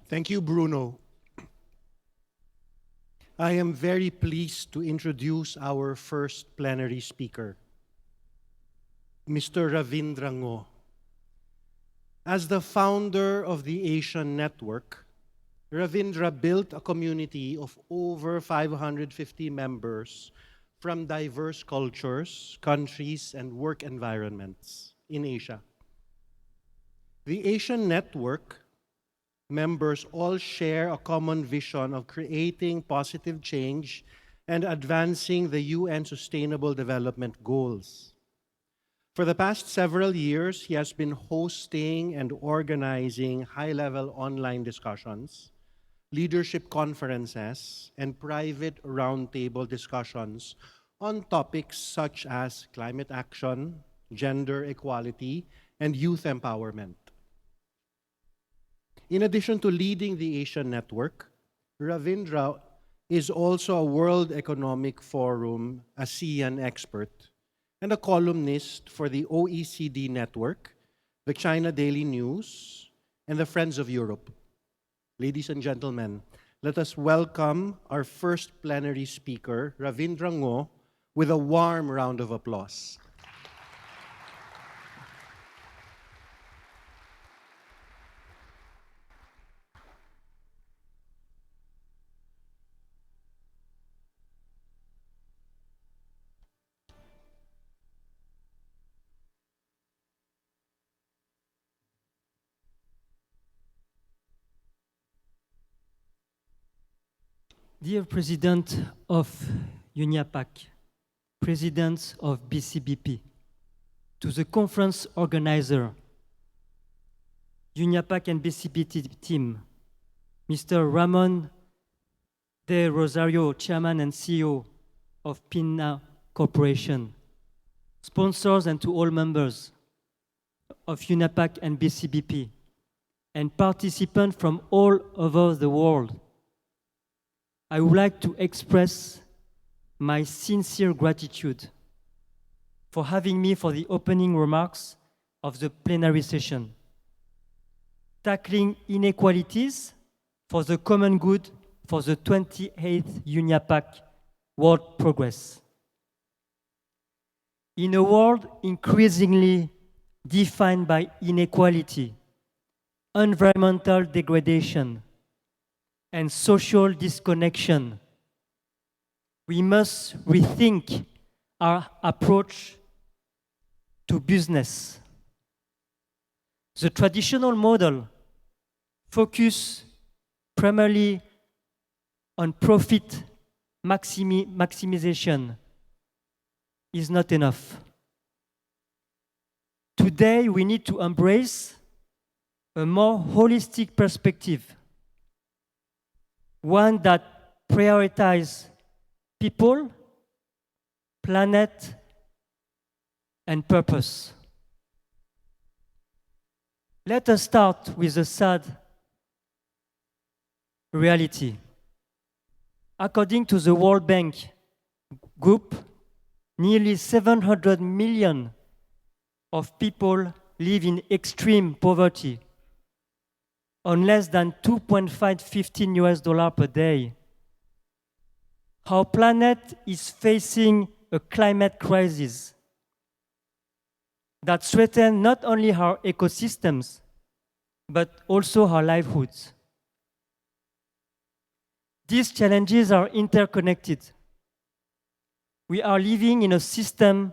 Thank you, Bruno. I am very pleased to introduce our first plenary speaker, Mr. Ravindra. As the founder of the Asian Network, Ravindra built a community of over 550 members from diverse cultures, countries, and work environments in Asia. The Asian Network members all share a common vision of creating positive change and advancing the UN Sustainable Development Goals. For the past several years, he has been hosting and organizing high-level online discussions, leadership conferences, and private roundtable discussions on topics such as climate action, gender equality, and youth empowerment. In addition to leading the Asian Network, Ravindra is also a World Economic Forum ASEAN expert and a columnist for the OECD Network, the China Daily News, and the Friends of Europe. Ladies and gentlemen, let us welcome our first plenary speaker, Ravindra, with a warm round of applause. Dear President of UNIAPAC, President of BCBP, to the conference organizer, UNIAPAC and BCBP team, Mr. Ramon de Rosario, Chairman and CEO of PHINMA Corporation, sponsors and to all members of UNIAPAC and BCBP, and participants from all over the world, I would like to express my sincere gratitude for having me for the opening remarks of the plenary session, tackling inequalities for the common good for the 28th UNIAPAC World Congress. In a world increasingly defined by inequality, environmental degradation, and social disconnection, we must rethink our approach to business. The traditional model focuses primarily on profit maximization is not enough. Today, we need to embrace a more holistic perspective, one that prioritizes people, planet, and purpose. Let us start with a sad reality. According to the World Bank Group, nearly 700 million of people live in extreme poverty on less than $2.15 per day. Our planet is facing a climate crisis that threatens not only our ecosystems, but also our livelihoods. These challenges are interconnected. We are living in a system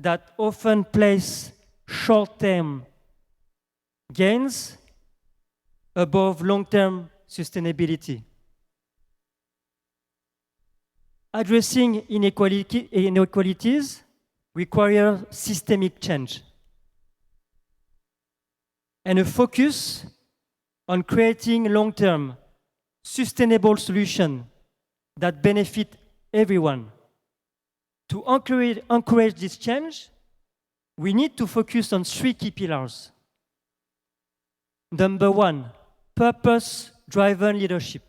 that often places short-term gains above long-term sustainability. Addressing inequalities requires systemic change and a focus on creating long-term, sustainable solutions that benefit everyone. To encourage this change, we need to focus on three key pillars. Number one, purpose-driven leadership.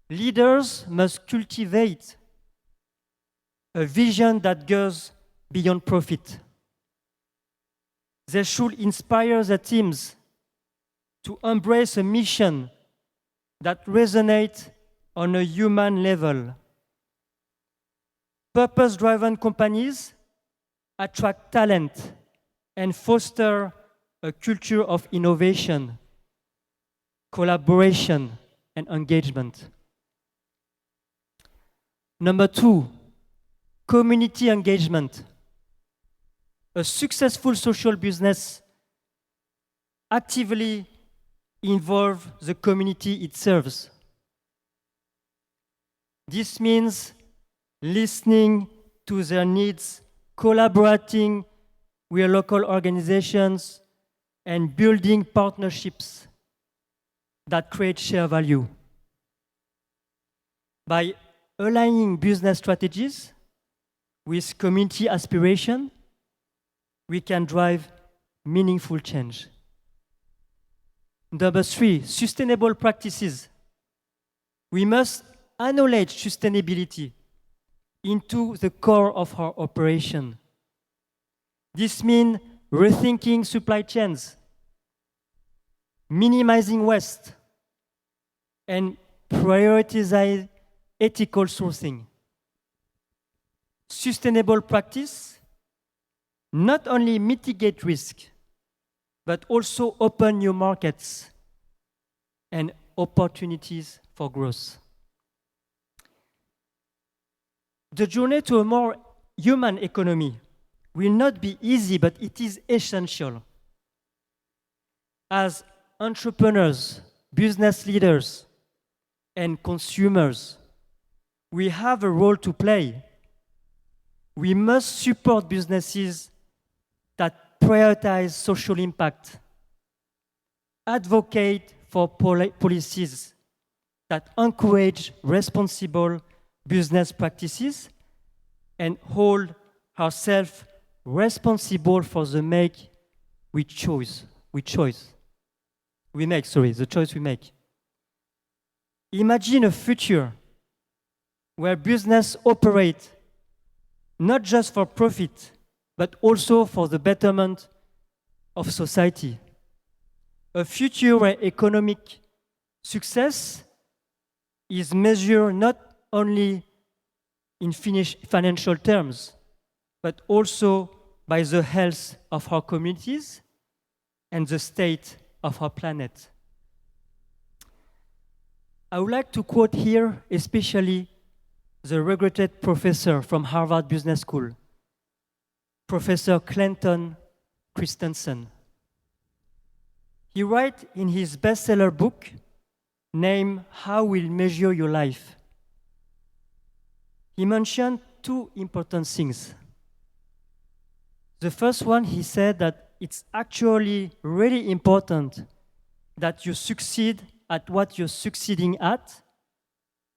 Leaders must cultivate a vision that goes beyond profit. They should inspire their teams to embrace a mission that resonates on a human level. Purpose-driven companies attract talent and foster a culture of innovation, collaboration, and engagement. Number 2, community engagement. A successful social business actively involves the community it serves. This means listening to their needs, collaborating with local organizations, and building partnerships that create shared value. By aligning business strategies with community aspiration, we can drive meaningful change. Number 3, sustainable practices. We must acknowledge sustainability into the core of our operation. This means rethinking supply chains, minimizing waste, and prioritizing ethical sourcing. Sustainable practice not only mitigate risk, but also open new markets and opportunities for growth. The journey to a more human economy will not be easy, but it is essential. As entrepreneurs, business leaders, and consumers, we have a role to play. We must support businesses that prioritize social impact, advocate for policies that encourage responsible business practices, and hold ourselves responsible for the choice we make. Imagine a future where business operate not just for profit, but also for the betterment of society. A future where economic success is measured not only in financial terms, but also by the health of our communities and the state of our planet. I would like to quote here especially the regretted professor from Harvard Business School, Professor Clayton Christensen. He writes in his bestseller book, named How We'll Measure Your Life. He mentioned two important things. The first one, he said that it's actually really important that you succeed at what you're succeeding at,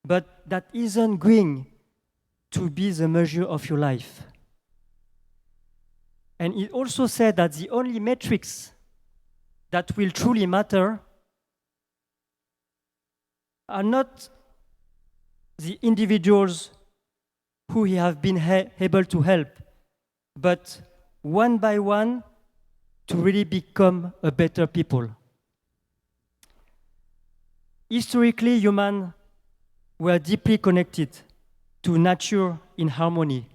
but that isn't going to be the measure of your life. And he also said that the only metrics that will truly matter are not the individuals who he have been able to help, but one by one to really become a better people. Historically, humans were deeply connected to nature in harmony.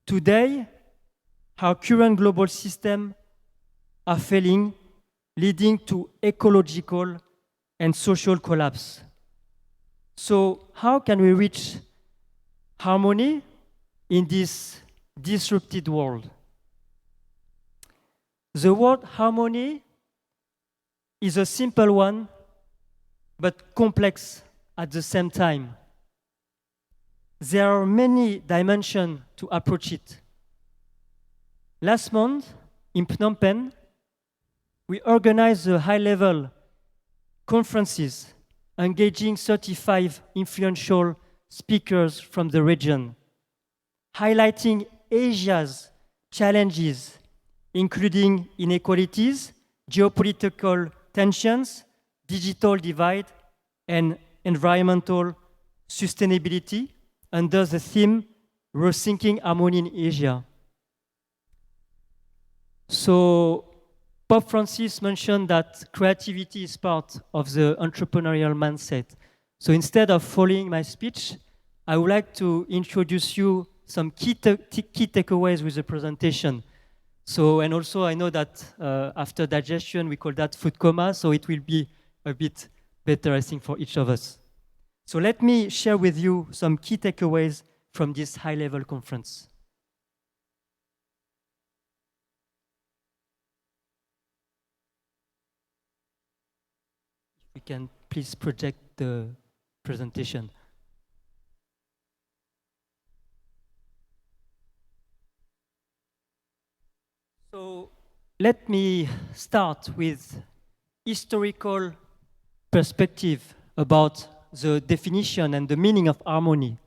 Today, our current global systems are failing, leading to ecological and social collapse. So how can we reach harmony in this disrupted world? The word harmony is a simple one, but complex at the same time. There are many dimensions to approach it. Last month, in Phnom Penh, we organized a high-level conferences engaging 35 influential speakers from the region, highlighting Asia's challenges, including inequalities, geopolitical tensions, digital divide, and environmental sustainability under the theme Rethinking Harmony in Asia. So Pope Francis mentioned that creativity is part of the entrepreneurial mindset. So instead of following my speech, I would like to introduce you some key takeaways with the presentation. So, and also I know that after digestion, we call that food coma, so it will be a bit better, I think, for each of us. So let me share with you some key takeaways from this high-level conference. If we can please project the presentation. So let me start with historical perspective about the definition and the meaning of harmony.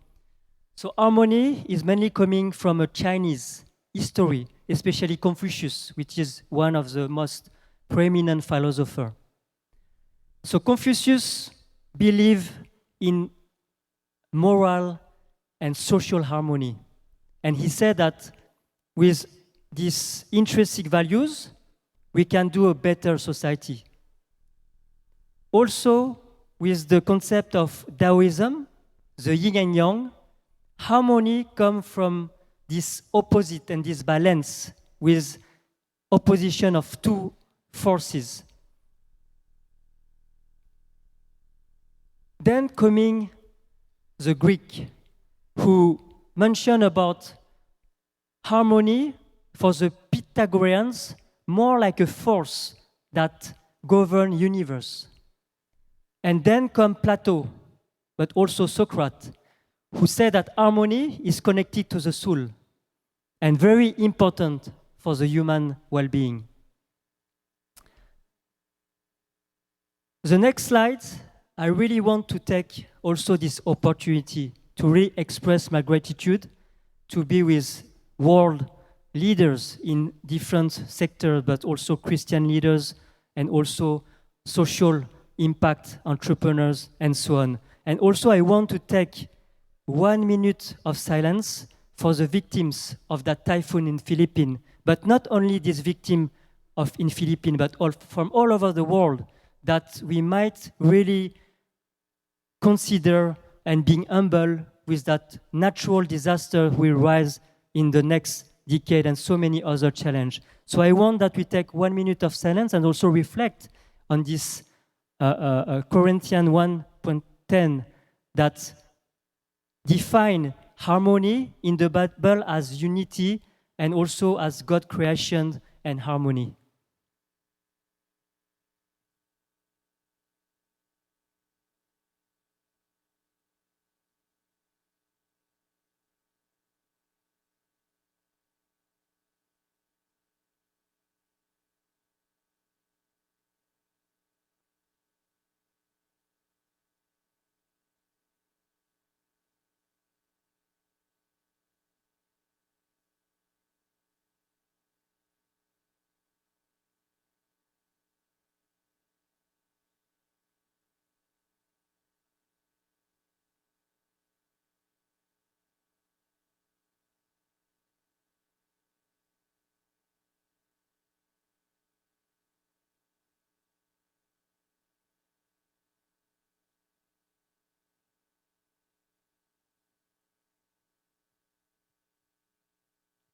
So harmony is mainly coming from a Chinese history, especially Confucius, which is one of the most preeminent philosophers. So Confucius believed in moral and social harmony. And he said that with these intrinsic values, we can do a better society. Also, with the concept of Taoism, the yin and yang, harmony comes from this opposite and this balance with opposition of two forces. Then coming the Greek, who mentioned about harmony for the Pythagoreans more like a force that governs universe. And then come Plato, but also Socrates, who said that harmony is connected to the soul and very important for the human well-being. The next slide, I really want to take also this opportunity to really express my gratitude to be with world leaders in different sectors, but also Christian leaders and also social impact entrepreneurs and so on. And also I want to take 1 minute of silence for the victims of that typhoon in Philippines, but not only this victim in Philippines, but from all over the world, that we might really consider and being humble with that natural disaster will rise in the next decade and so many other challenges. So I want that we take 1 minute of silence and also reflect on this Corinthians 1:10 that define harmony in the Bible as unity and also as God creation and harmony.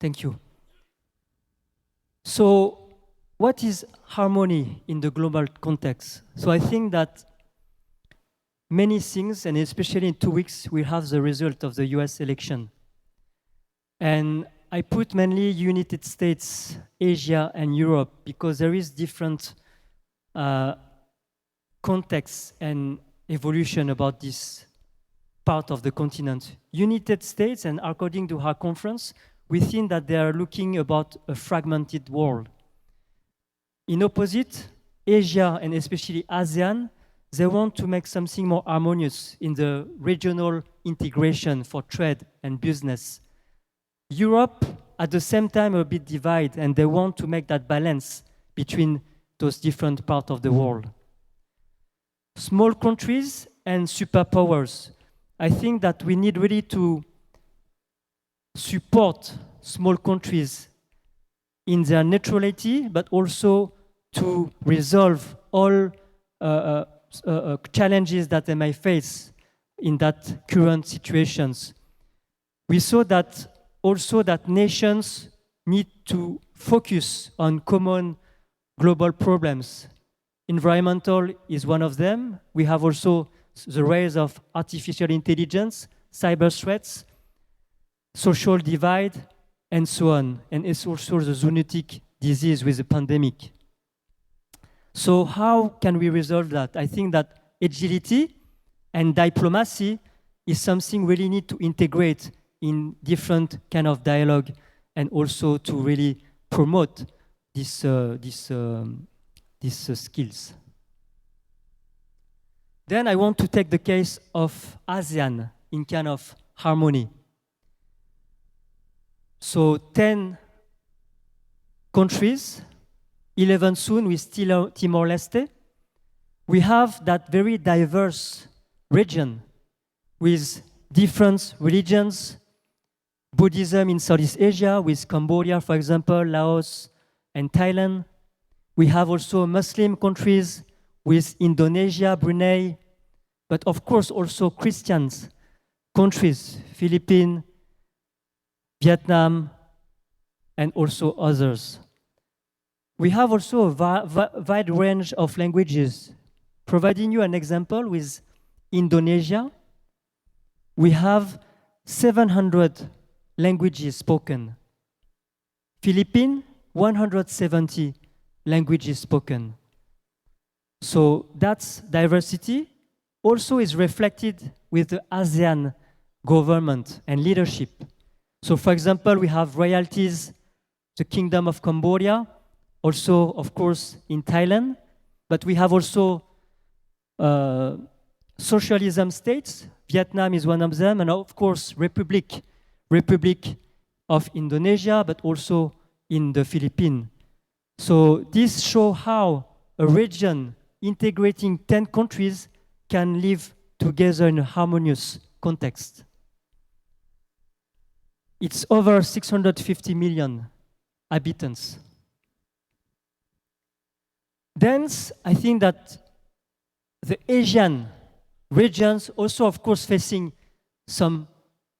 Thank you. So, what is harmony in the global context? So I think that many things, and especially in 2 weeks, we'll have the result of the US election. And I put mainly United States, Asia, and Europe because there is different context and evolution about this part of the continent. United States, and according to our conference, we think that they are looking about a fragmented world. In opposite, Asia and especially ASEAN, they want to make something more harmonious in the regional integration for trade and business. Europe, at the same time, a bit divided, and they want to make that balance between those different parts of the world. Small countries and superpowers. I think that we need really to support small countries in their neutrality, but also to resolve all challenges that they may face in that current situations. We saw that also that nations need to focus on common global problems. Environmental is one of them. We have also the rise of artificial intelligence, cyber threats, social divide, and so on. And it's also the zoonotic disease with the pandemic. So how can we resolve that? I think that agility and diplomacy is something we really need to integrate in different kind of dialogue and also to really promote these skills. Then I want to take the case of ASEAN in kind of harmony. So 10 countries, 11 soon with Timor-Leste. We have that very diverse region with different religions, Buddhism in Southeast Asia with Cambodia, for example, Laos and Thailand. We have also Muslim countries with Indonesia, Brunei, but of course also Christian countries, Philippines, Vietnam, and also others. We have also a wide range of languages. Providing you an example with Indonesia, we have 700 languages spoken. Philippines, 170 languages spoken. So that's diversity. Also is reflected with the ASEAN government and leadership. So for example, we have royalties, the Kingdom of Cambodia, also of course in Thailand, but we have also socialism states. Vietnam is one of them, and of course Republic of Indonesia, but also in the Philippines. So this shows how a region integrating 10 countries can live together in a harmonious context. It's over 650 million inhabitants. Then I think that the Asian regions also, of course, facing some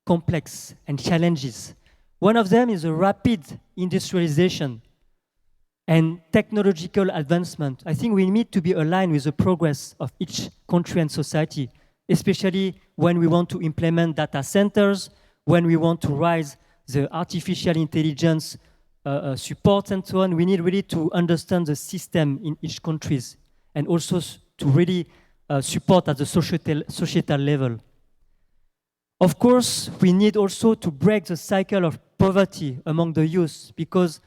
complex and challenges. One of them is a rapid industrialization and technological advancement. I think we need to be aligned with the progress of each country and society, especially when we want to implement data centers, when we want to raise the artificial intelligence support and so on. We need really to understand the system in each country and also to really support at the societal level. Of course, we need also to break the cycle of poverty among the youth, because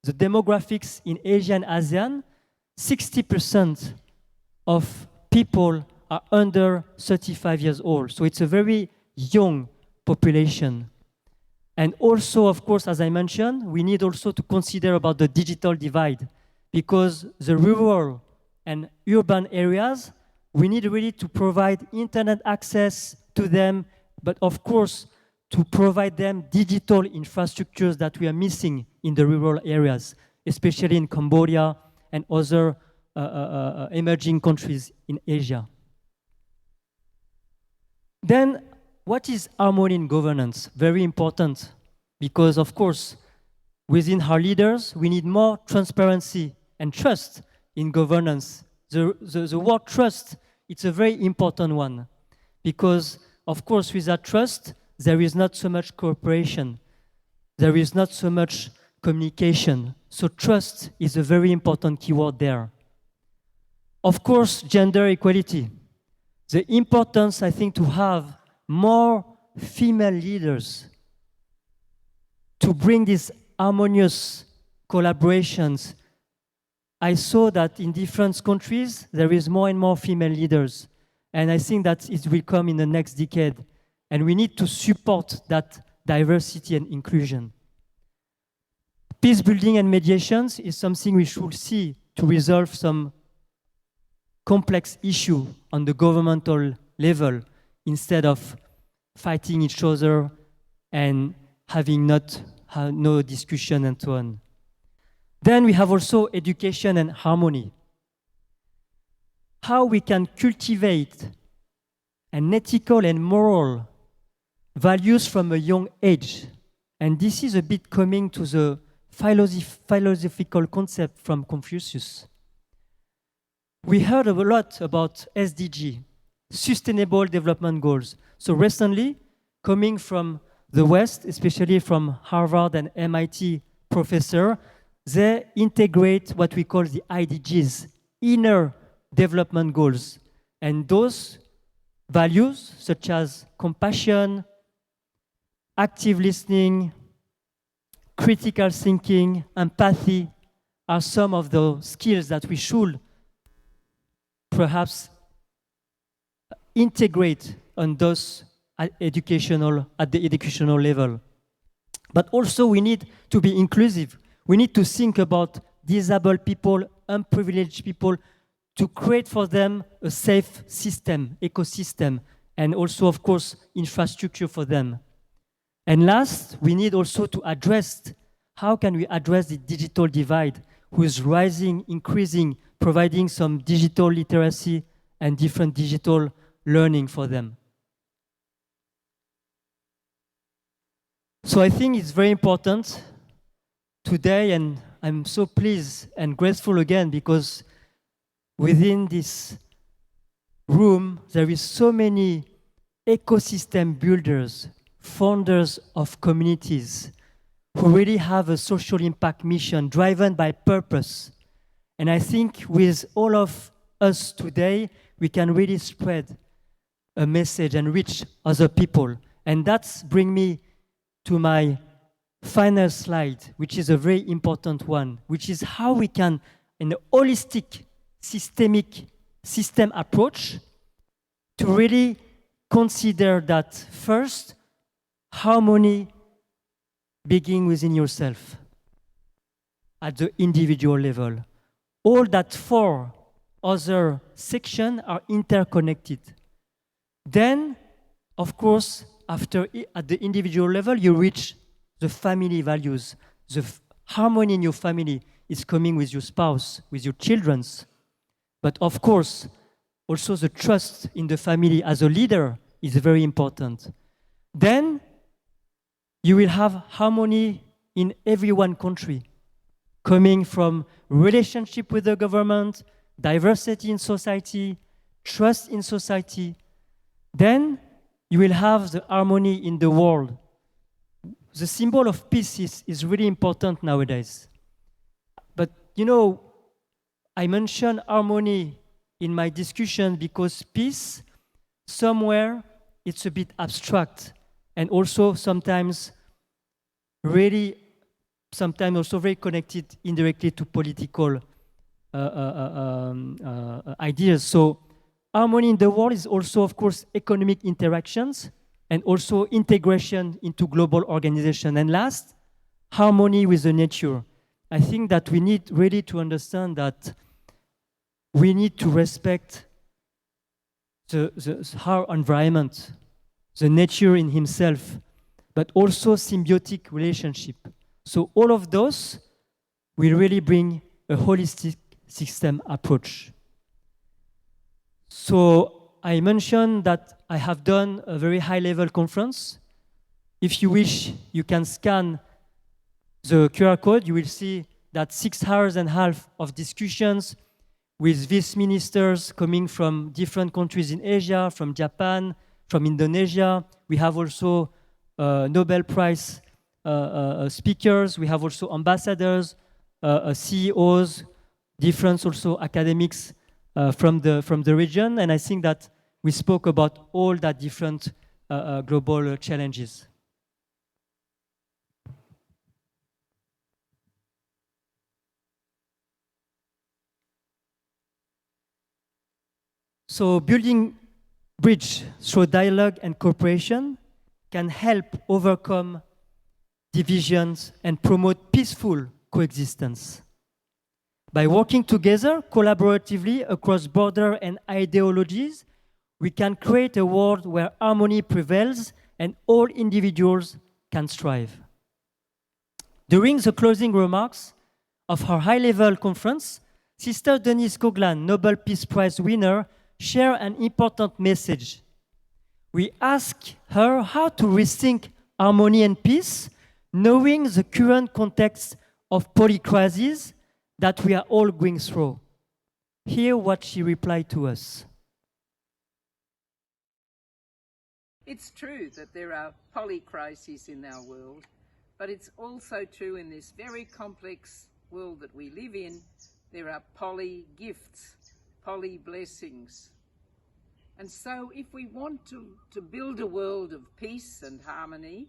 the demographics in Asia and ASEAN, 60% of people are under 35 years old. So it's a very young population. And also, of course, as I mentioned, we need also to consider about the digital divide, because the rural and urban areas, we need really to provide internet access to them, but of course, to provide them digital infrastructures that we are missing in the rural areas, especially in Cambodia and other emerging countries in Asia. Then, what is harmony in governance? Very important, because of course, within our leaders, we need more transparency and trust in governance. The word trust, it's a very important one, because of course, without trust, there is not so much cooperation. There is not so much communication. So trust is a very important keyword there. Of course, gender equality. The importance, I think, to have more female leaders to bring these harmonious collaborations. I saw that in different countries, there is more and more female leaders. And I think that it will come in the next decade. And we need to support that diversity and inclusion. Peace building and mediations is something we should see to resolve some complex issue on the governmental level, instead of fighting each other and having no discussion and so on. Then we have also education and harmony. How we can cultivate an ethical and moral values from a young age. And this is a bit coming to the philosophical concept from Confucius. We heard a lot about SDG, Sustainable Development Goals. So recently, coming from the West, especially from Harvard and MIT professor, they integrate what we call the IDGs, Inner Development Goals. And those values, such as compassion, active listening, critical thinking, empathy, are some of the skills that we should perhaps integrate on those at the educational level. But also we need to be inclusive. We need to think about disabled people, unprivileged people, to create for them a safe system, ecosystem, and also, of course, infrastructure for them. And last, we need also to address how can we address the digital divide, who is rising, increasing, providing some digital literacy and different digital learning for them. So I think it's very important today, and I'm so pleased and grateful again because within this room, there is so many ecosystem builders, founders of communities who really have a social impact mission driven by purpose. And I think with all of us today, we can really spread a message and reach other people. And that's bring me to my final slide, which is a very important one, which is how we can, in a holistic, system approach, to really consider that first, harmony begins within yourself at the individual level. All that four other sections are interconnected. Then, of course, at the individual level, you reach the family values. The harmony in your family is coming with your spouse, with your children. But of course, also the trust in the family as a leader is very important. Then you will have harmony in every one country, coming from relationship with the government, diversity in society, trust in society. Then you will have the harmony in the world. The symbol of peace is really important nowadays. But you know, I mentioned harmony in my discussion because peace, somewhere, it's a bit abstract and also sometimes also very connected indirectly to political ideas. So harmony in the world is also, of course, economic interactions and also integration into global organization. And last, harmony with the nature. I think that we need really to understand that we need to respect our environment, the nature in himself, but also symbiotic relationship. So all of those will really bring a holistic system approach. So I mentioned that I have done a very high-level conference. If you wish, you can scan the QR code. You will see that 6.5 hours of discussions with vice ministers coming from different countries in Asia, from Japan, from Indonesia. We have also Nobel Prize speakers. We have also ambassadors, CEOs, different also academics from the region. And I think that we spoke about all that different global challenges. So building bridge through dialogue and cooperation can help overcome divisions and promote peaceful coexistence. By working together collaboratively across borders and ideologies, we can create a world where harmony prevails and all individuals can strive. During the closing remarks, of her high-level conference, Sister Denise Coghlan, Nobel Peace Prize winner, shared an important message. We ask her how to rethink harmony and peace, knowing the current context of polycrisis that we are all going through. Hear what she replied to us. It's true that there are polycrises in our world, but it's also true in this very complex world that we live in, there are poly-gifts, poly-blessings. And so if we want to build a world of peace and harmony,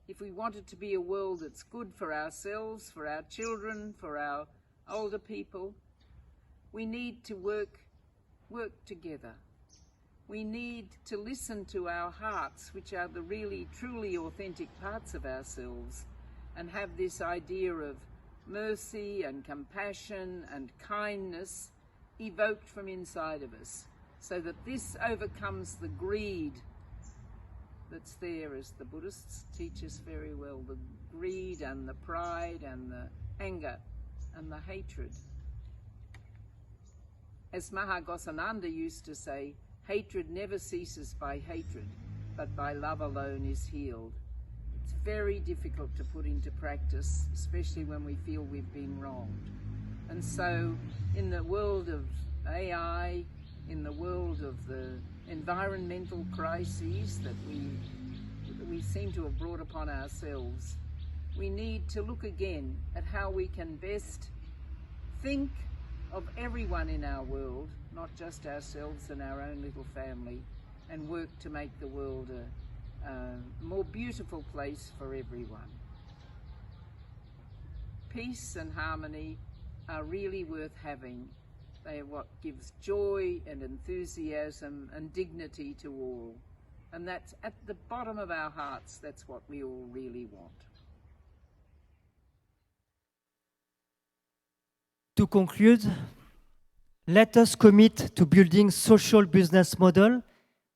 if we want it to be a world that's good for ourselves, for our children, for our older people, we need to work together. We need to listen to our hearts, which are the really, truly authentic parts of ourselves, and have this idea of mercy and compassion and kindness evoked from inside of us, so that this overcomes the greed that's there, as the Buddhists teach us very well, the greed and the pride and the anger and the hatred. As Mahagosananda used to say, hatred never ceases by hatred, but by love alone is healed. It's very difficult to put into practice, especially when we feel we've been wronged. And so in the world of AI, in the world of the environmental crises that we seem to have brought upon ourselves, we need to look again at how we can best think of everyone in our world, not just ourselves and our own little family, and work to make the world a more beautiful place for everyone. Peace and harmony are really worth having. They are what gives joy and enthusiasm and dignity to all. And that's at the bottom of our hearts, that's what we all really want. To conclude, let us commit to building social business model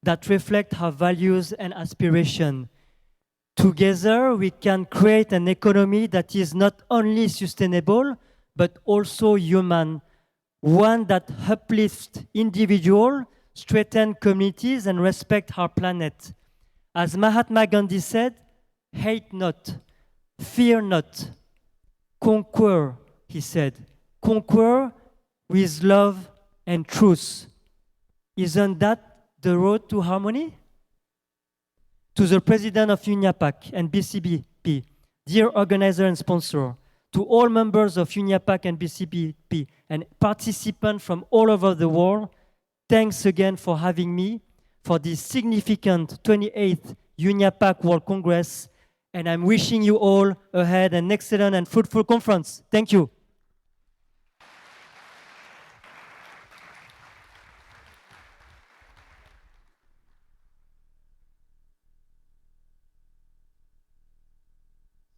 that reflect our values and aspiration. Together, we can create an economy that is not only sustainable, but also human, one that uplifts individuals, strengthens communities, and respects our planet. As Mahatma Gandhi said, hate not, fear not, conquer, he said. Conquer with love and truth. Isn't that the road to harmony? To the President of UNIAPAC and BCBP, dear organizer and sponsor, to all members of UNIAPAC and BCBP and participants from all over the world, thanks again for having me for this significant 28th UNIAPAC World Congress, and I'm wishing you all ahead an excellent and fruitful conference. Thank you.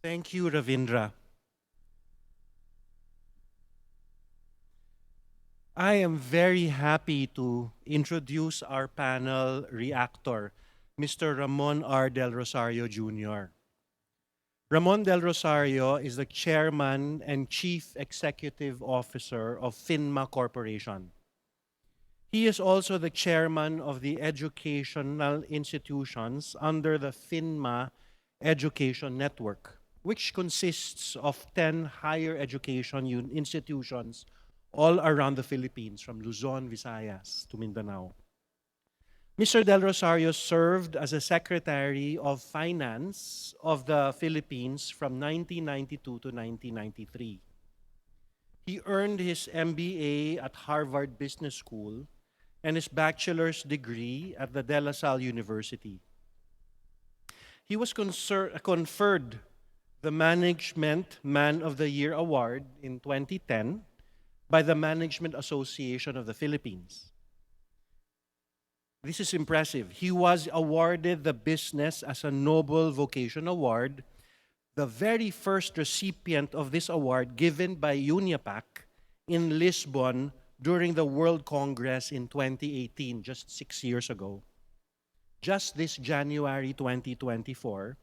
Thank you, Ravindra. I am very happy to introduce our panel reactor, Mr. Ramon R. Del Rosario Jr. Ramon Del Rosario is the Chairman and Chief Executive Officer of PHINMA Corporation. He is also the Chairman of the educational institutions under the PHINMA Education Network, which consists of 10 higher education institutions all around the Philippines, from Luzon, Visayas to Mindanao. Mr. Del Rosario served as a Secretary of Finance of the Philippines from 1992 to 1993. He earned his MBA at Harvard Business School and his bachelor's degree at the De La Salle University. He was conferred the Management Man of the Year Award in 2010 by the Management Association of the Philippines. This is impressive. He was awarded the Business as a Noble Vocation Award, the very first recipient of this award given by UNIAPAC in Lisbon during the World Congress in 2018, just 6 years ago. Just this January 2024,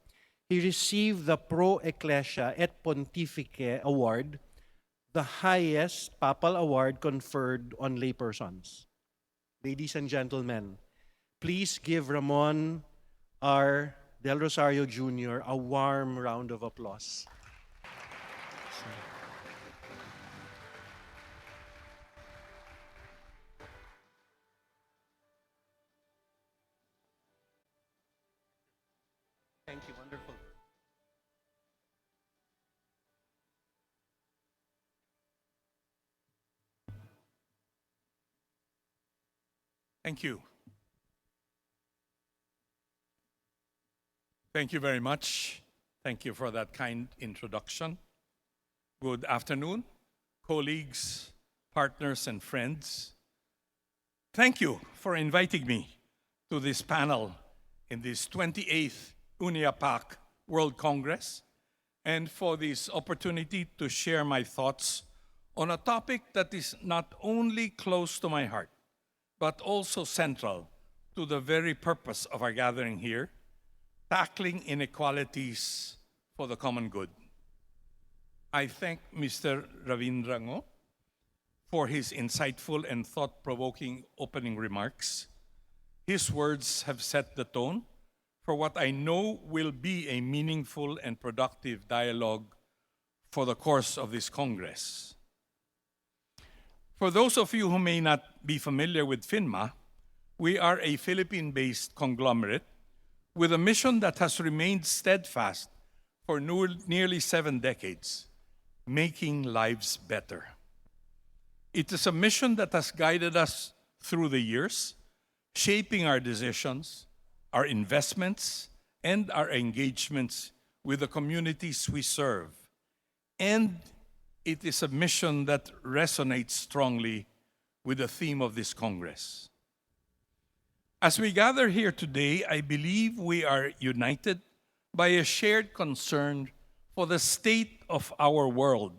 he received the Pro Ecclesia et Pontifice Award the highest papal award conferred on laypersons. Ladies and gentlemen, please give Ramon R. Del Rosario Jr. a warm round of applause. Thank you, wonderful. Thank you. Thank you very much. Thank you for that kind introduction. Good afternoon, colleagues, partners, and friends. Thank you for inviting me to this panel in this 28th UNIAPAC World Congress and for this opportunity to share my thoughts on a topic that is not only close to my heart, but also central to the very purpose of our gathering here, tackling inequalities for the common good. I thank Mr. Ravindra for his insightful and thought-provoking opening remarks. His words have set the tone for what I know will be a meaningful and productive dialogue for the course of this Congress. For those of you who may not be familiar with PHINMA, we are a Philippine-based conglomerate with a mission that has remained steadfast for nearly 7 decades, making lives better. It is a mission that has guided us through the years, shaping our decisions, our investments, and our engagements with the communities we serve. And it is a mission that resonates strongly with the theme of this Congress. As we gather here today, I believe we are united by a shared concern for the state of our world.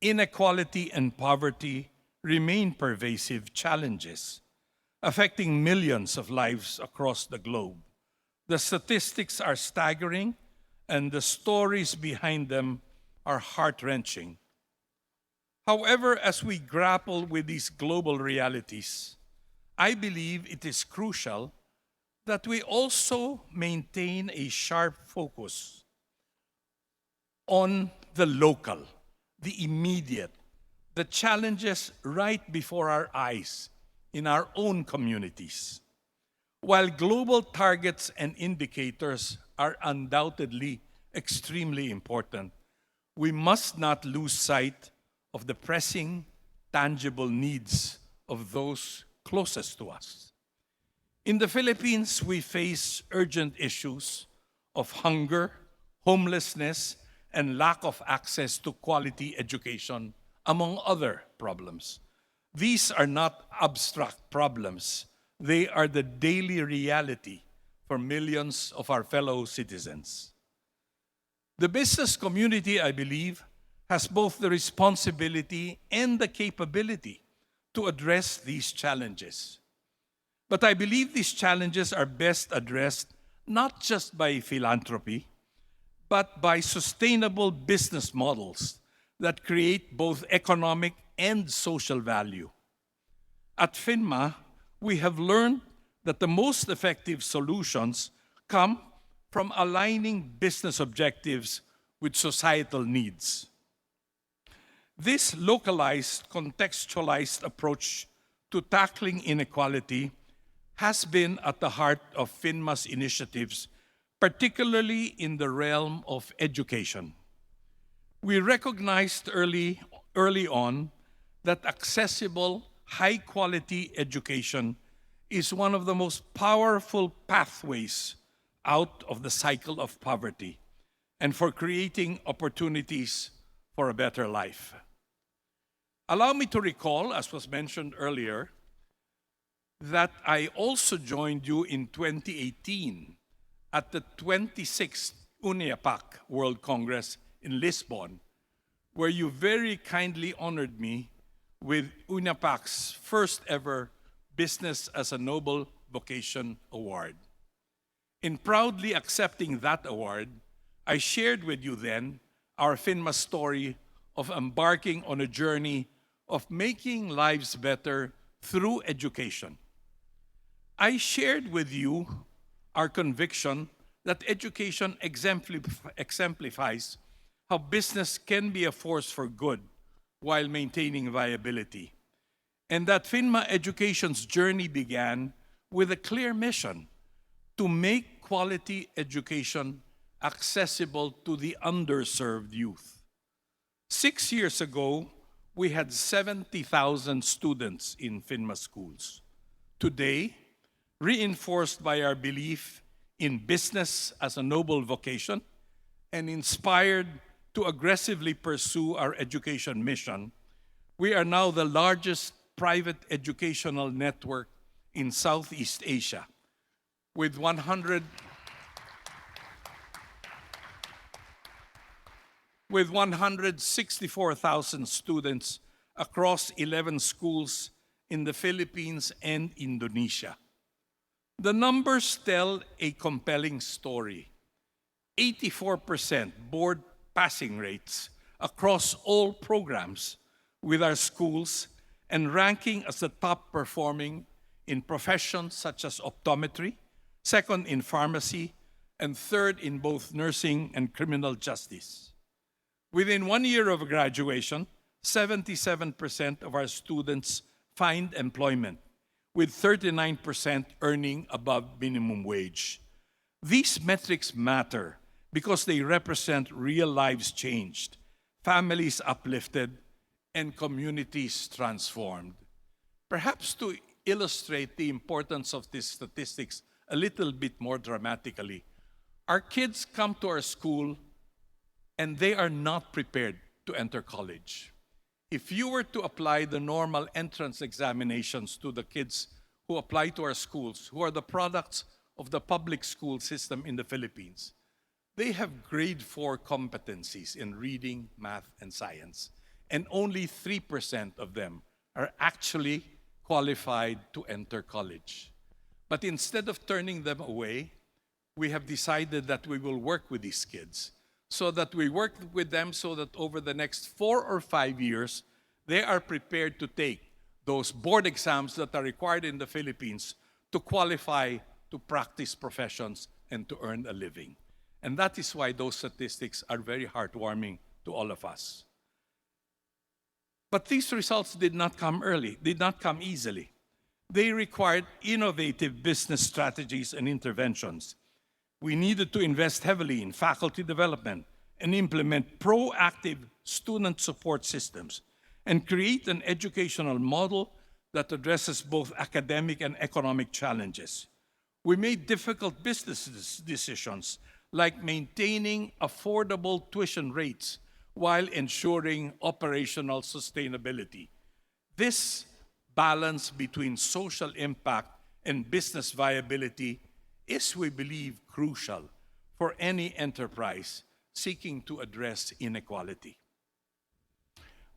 Inequality and poverty remain pervasive challenges, affecting millions of lives across the globe. The statistics are staggering, and the stories behind them are heart-wrenching. However, as we grapple with these global realities, I believe it is crucial that we also maintain a sharp focus on the local, the immediate, the challenges right before our eyes in our own communities. While global targets and indicators are undoubtedly extremely important, we must not lose sight of the pressing, tangible needs of those closest to us. In the Philippines, we face urgent issues of hunger, homelessness, and lack of access to quality education, among other problems. These are not abstract problems. They are the daily reality for millions of our fellow citizens. The business community, I believe, has both the responsibility and the capability to address these challenges. But I believe these challenges are best addressed not just by philanthropy, but by sustainable business models that create both economic and social value. At PHINMA, we have learned that the most effective solutions come from aligning business objectives with societal needs. This localized, contextualized approach to tackling inequality has been at the heart of PHINMA's initiatives, particularly in the realm of education. We recognized early on that accessible, high-quality education is one of the most powerful pathways out of the cycle of poverty and for creating opportunities for a better life. Allow me to recall, as was mentioned earlier, that I also joined you in 2018 at the 26th UNIAPAC World Congress in Lisbon, where you very kindly honored me with UNIAPAC's first ever Business as a Noble Vocation Award. In proudly accepting that award, I shared with you then our PHINMA story of embarking on a journey of making lives better through education. I shared with you our conviction that education exemplifies how business can be a force for good while maintaining viability, and that PHINMA Education's journey began with a clear mission to make quality education accessible to the underserved youth. 6 years ago, we had 70,000 students in PHINMA schools. Today, reinforced by our belief in business as a noble vocation and inspired to aggressively pursue our education mission, we are now the largest private educational network in Southeast Asia, with 164,000 students across 11 schools in the Philippines and Indonesia. The numbers tell a compelling story. 84% board passing rates across all programs with our schools, and ranking as the top performing in professions such as optometry, second in pharmacy, and third in both nursing and criminal justice. Within 1 year of graduation, 77% of our students find employment, with 39% earning above minimum wage. These metrics matter because they represent real lives changed, families uplifted, and communities transformed. Perhaps to illustrate the importance of these statistics a little bit more dramatically, our kids come to our school and they are not prepared to enter college. If you were to apply the normal entrance examinations to the kids who apply to our schools, who are the products of the public school system in the Philippines, they have grade 4 competencies in reading, math, and science, and only 3% of them are actually qualified to enter college. But instead of turning them away, we have decided that we will work with these kids, so that we work with them so that over the next 4 or 5 years, they are prepared to take those board exams that are required in the Philippines to qualify to practice professions and to earn a living. And that is why those statistics are very heartwarming to all of us. But these results did not come easily. They required innovative business strategies and interventions. We needed to invest heavily in faculty development and implement proactive student support systems and create an educational model that addresses both academic and economic challenges. We made difficult business decisions like maintaining affordable tuition rates while ensuring operational sustainability. This balance between social impact and business viability is, we believe, crucial for any enterprise seeking to address inequality.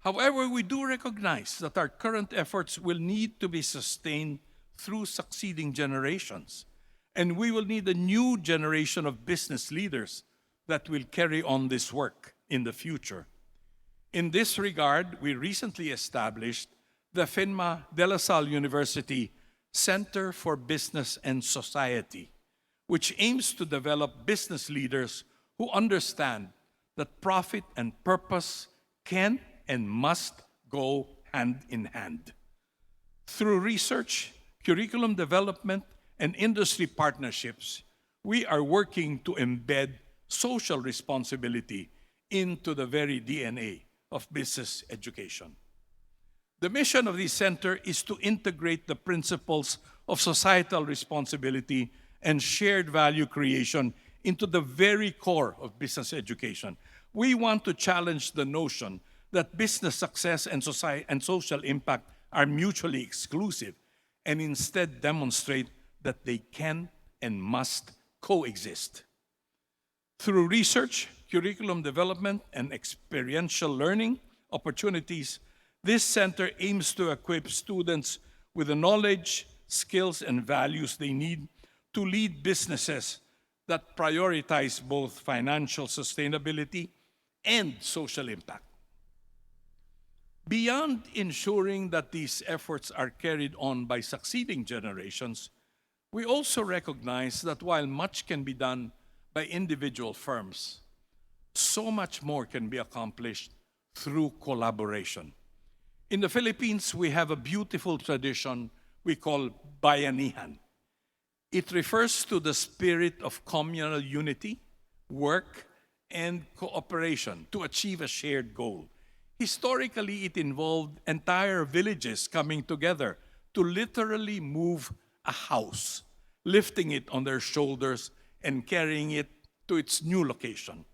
However, we do recognize that our current efforts will need to be sustained through succeeding generations, and we will need a new generation of business leaders that will carry on this work in the future. In this regard, we recently established the PHINMA De La Salle University Center for Business and Society, which aims to develop business leaders who understand that profit and purpose can and must go hand in hand. Through research, curriculum development, and industry partnerships, we are working to embed social responsibility into the very DNA of business education. The mission of this center is to integrate the principles of societal responsibility and shared value creation into the very core of business education. We want to challenge the notion that business success and social impact are mutually exclusive, and instead demonstrate that they can and must coexist. Through research, curriculum development, and experiential learning opportunities, this center aims to equip students with the knowledge, skills, and values they need to lead businesses that prioritize both financial sustainability and social impact. Beyond ensuring that these efforts are carried on by succeeding generations, we also recognize that while much can be done by individual firms, so much more can be accomplished through collaboration. In the Philippines, we have a beautiful tradition we call bayanihan. It refers to the spirit of communal unity, work, and cooperation to achieve a shared goal. Historically, it involved entire villages coming together to literally move a house, lifting it on their shoulders and carrying it to its new location.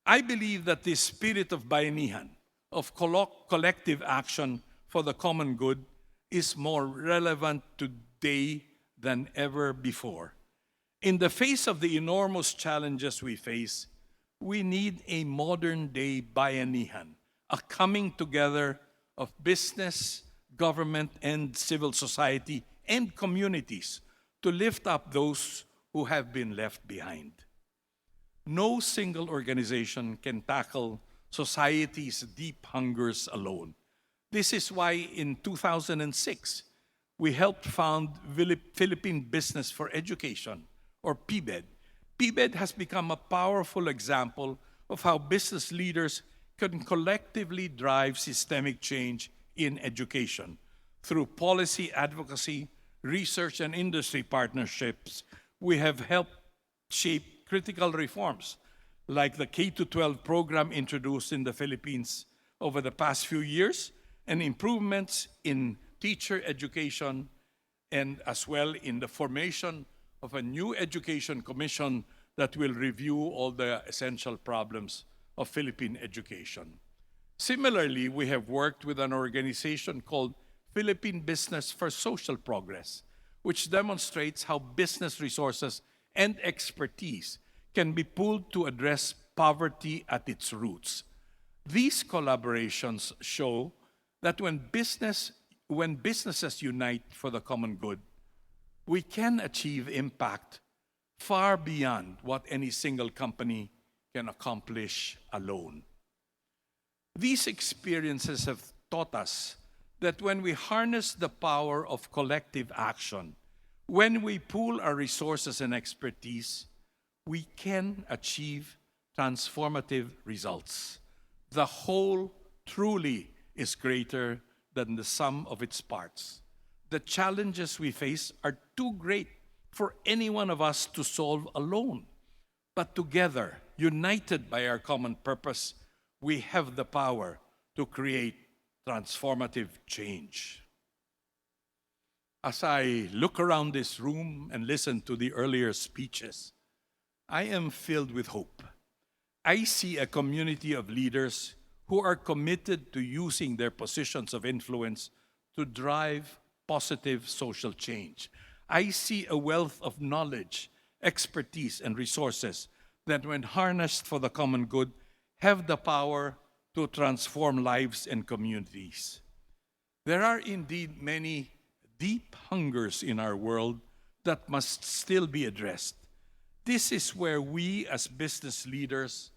I believe that this spirit of bayanihan, of collective action for the common good, is more relevant today than ever before. In the face of the enormous challenges we face, we need a modern-day bayanihan, a coming together of business, government, and civil society and communities to lift up those who have been left behind. No single organization can tackle society's deep hungers alone. This is why in 2006, we helped found Philippine Business for Education, or PBED. PBED has become a powerful example of how business leaders can collectively drive systemic change in education. Through policy advocacy, research, and industry partnerships, we have helped shape critical reforms like the K-12 program introduced in the Philippines over the past few years, and improvements in teacher education, and as well in the formation of a new education commission that will review all the essential problems of Philippine education. Similarly, we have worked with an organization called Philippine Business for Social Progress, which demonstrates how business resources and expertise can be pooled to address poverty at its roots. These collaborations show that when businesses unite for the common good, we can achieve impact far beyond what any single company can accomplish alone. These experiences have taught us that when we harness the power of collective action, when we pool our resources and expertise, we can achieve transformative results. The whole truly is greater than the sum of its parts. The challenges we face are too great for any one of us to solve alone. But together, united by our common purpose, we have the power to create transformative change. As I look around this room and listen to the earlier speeches, I am filled with hope. I see a community of leaders who are committed to using their positions of influence to drive positive social change. I see a wealth of knowledge, expertise, and resources that, when harnessed for the common good, have the power to transform lives and communities. There are indeed many deep hungers in our world that must still be addressed. This is where we as business leaders,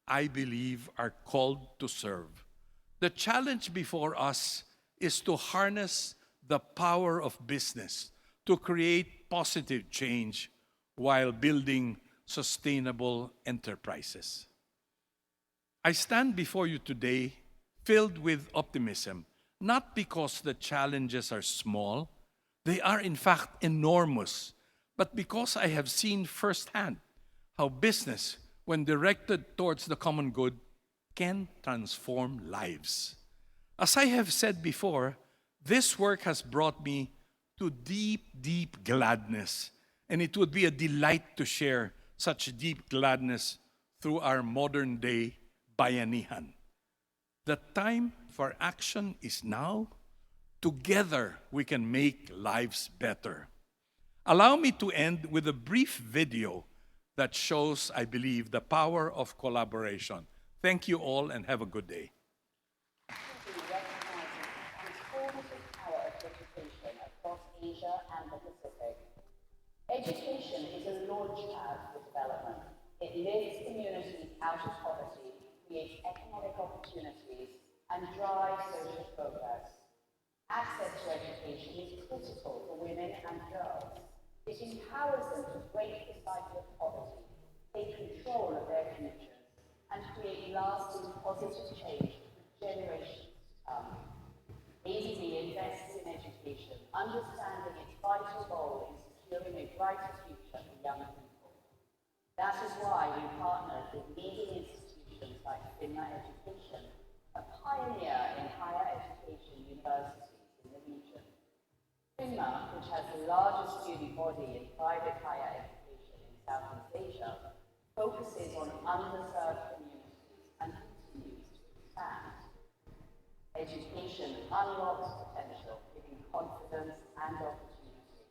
I believe, are called to serve. The challenge before us is to harness the power of business to create positive change while building sustainable enterprises. I stand before you today filled with optimism, not because the challenges are small, they are in fact enormous, but because I have seen firsthand how business, when directed towards the common good, can transform lives. As I have said before, this work has brought me to deep, deep gladness, and it would be a delight to share such deep gladness through our modern-day bayanihan. The time for action is now. Together, we can make lives better. Allow me to end with a brief video that shows, I believe, the power of collaboration. Thank you all and have a good day. Transformative power of education across Asia and the Pacific. Education is a launchpad for development. It lifts communities out of poverty, creates economic opportunities, and drive social progress. Access to education is critical for women and girls. It empowers them to break the cycle of poverty, take control of their futures, and create lasting positive change for generations to come. ADB invests in education, understanding its vital role in securing a brighter future for young people. That is why we partnered with leading institutions like PHINMA Education, a pioneer in higher education universities in the region. PHINMA, which has the largest student body in private higher education in Southeast Asia, focuses on underserved communities and continues to expand. Education unlocks potential, giving confidence and opportunity.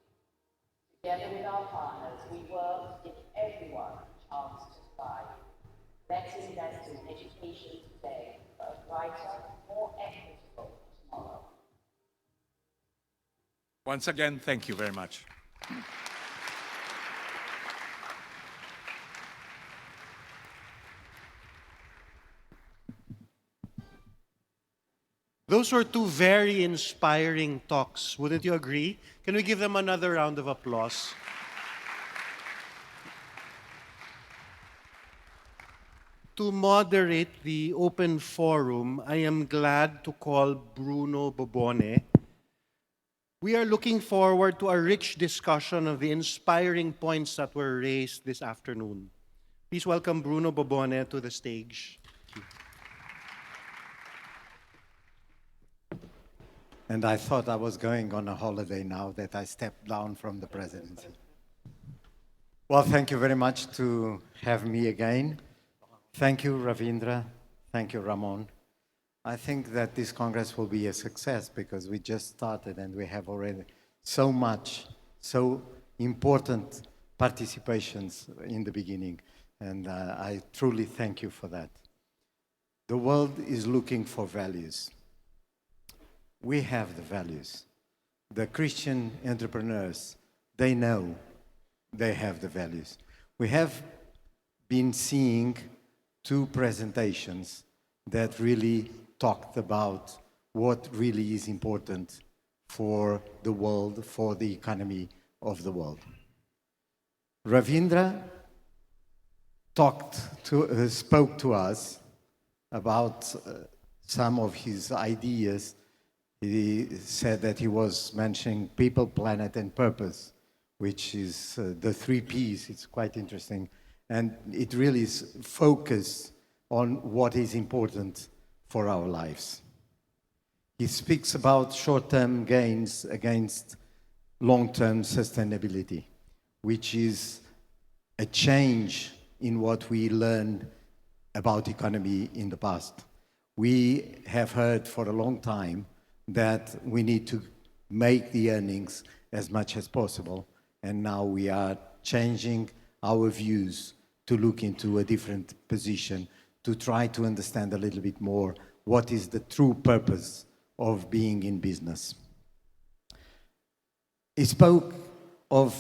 Together with our partners, we work to give everyone a chance to thrive. Let's invest in education today for a brighter, more equitable tomorrow. Once again, thank you very much. Those were two very inspiring talks. Wouldn't you agree? Can we give them another round of applause? To moderate the open forum, I am glad to call Bruno Bobone. We are looking forward to a rich discussion of the inspiring points that were raised this afternoon. Please welcome Bruno Bobone to the stage. And I thought I was going on a holiday now that I stepped down from the presidency. Well, thank you very much to have me again. Thank you, Ravindra. Thank you, Ramon. I think that this Congress will be a success because we just started and we have already so much, so important participations in the beginning. And I truly thank you for that. The world is looking for values. We have the values. The Christian entrepreneurs, they know they have the values. We have been seeing two presentations that really talked about what really is important for the world, for the economy of the world. Ravindra spoke to us about some of his ideas. He said that he was mentioning people, planet, and purpose, which is the 3 Ps. It's quite interesting. And it really is focused on what is important for our lives. He speaks about short-term gains against long-term sustainability, which is a change in what we learned about economy in the past. We have heard for a long time that we need to make the earnings as much as possible, and now we are changing our views to look into a different position, to try to understand a little bit more what is the true purpose of being in business. He spoke of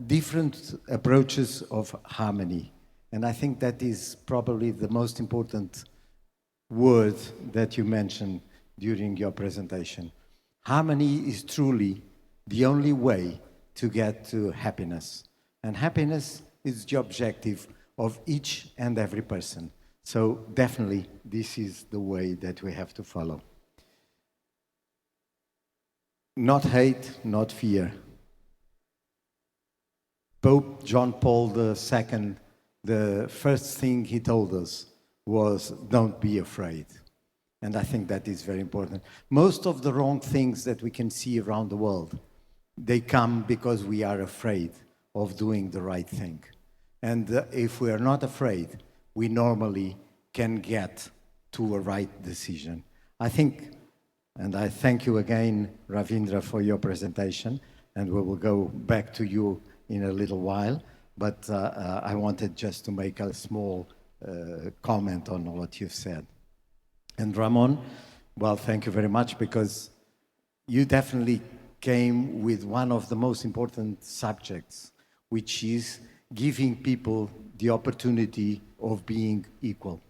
different approaches of harmony, and I think that is probably the most important word that you mentioned during your presentation. Harmony is truly the only way to get to happiness, and happiness is the objective of each and every person. So definitely this is the way that we have to follow. Not hate, not fear. Pope John Paul II, the first thing he told us was, don't be afraid. And I think that is very important. Most of the wrong things that we can see around the world, they come because we are afraid of doing the right thing. And if we are not afraid, we normally can get to a right decision. I think, and I thank you again, Ravindra, for your presentation, and we will go back to you in a little while, but I wanted just to make a small comment on what you've said. And Ramon, well, thank you very much, because you definitely came with one of the most important subjects, which is giving people the opportunity of being equal.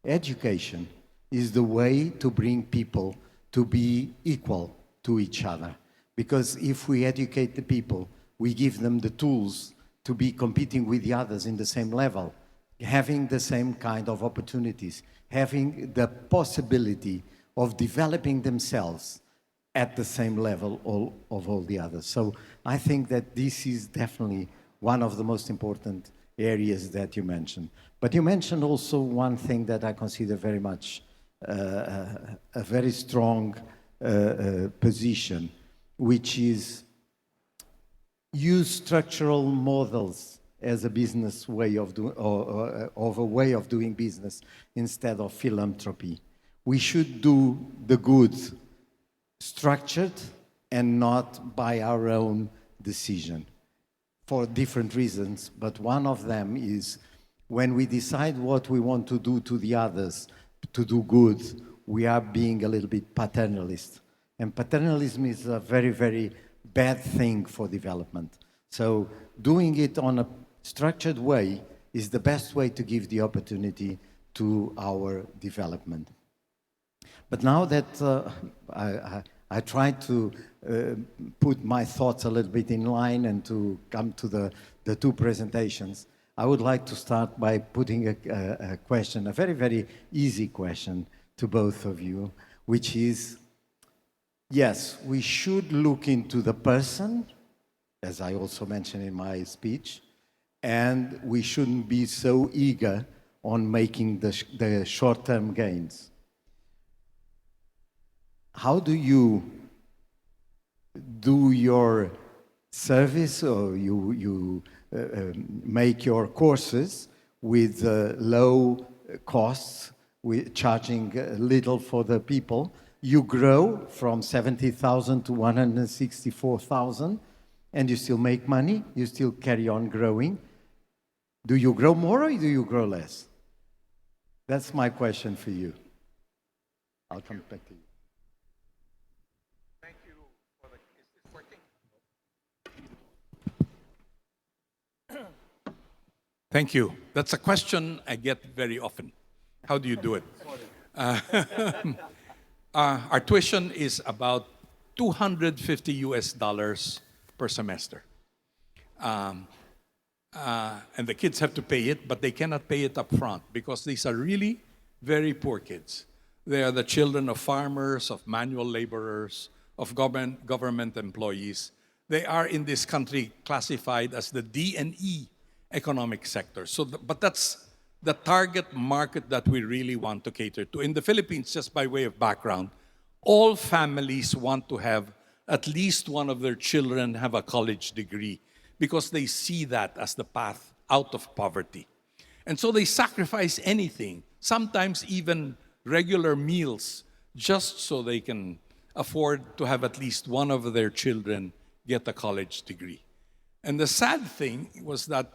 Education is the way to bring people to be equal to each other. Because if we educate the people, we give them the tools to be competing with the others in the same level, having the same kind of opportunities, having the possibility of developing themselves at the same level of all the others. So I think that this is definitely one of the most important areas that you mentioned. But you mentioned also one thing that I consider very much a very strong position, which is use structural models as a business way of doing, or of a way of doing business instead of philanthropy. We should do the good structured and not by our own decision for different reasons, but one of them is when we decide what we want to do to the others to do good, we are being a little bit paternalist. And paternalism is a very, very bad thing for development. So doing it on a structured way is the best way to give the opportunity to our development. But now that I tried to put my thoughts a little bit in line and to come to the two presentations, I would like to start by putting a question, a very, very easy question to both of you, which is, yes, we should look into the person, as I also mentioned in my speech, and we shouldn't be so eager on making the short-term gains. How do you do your service, or you make your courses with low costs, with charging little for the people? You grow from 70,000 to 164,000, and you still make money, you still carry on growing. Do you grow more or do you grow less? That's my question for you. I'll come back to you. Thank you for the, is this working? Thank you. That's a question I get very often. How do you do it? Our tuition is about $250 per semester. And the kids have to pay it, but they cannot pay it up front because these are really very poor kids. They are the children of farmers, of manual laborers, of government employees. They are in this country classified as the D&E economic sector. So, but that's the target market that we really want to cater to. In the Philippines, just by way of background, all families want to have at least one of their children have a college degree because they see that as the path out of poverty. And so they sacrifice anything, sometimes even regular meals, just so they can afford to have at least one of their children get a college degree. And the sad thing was that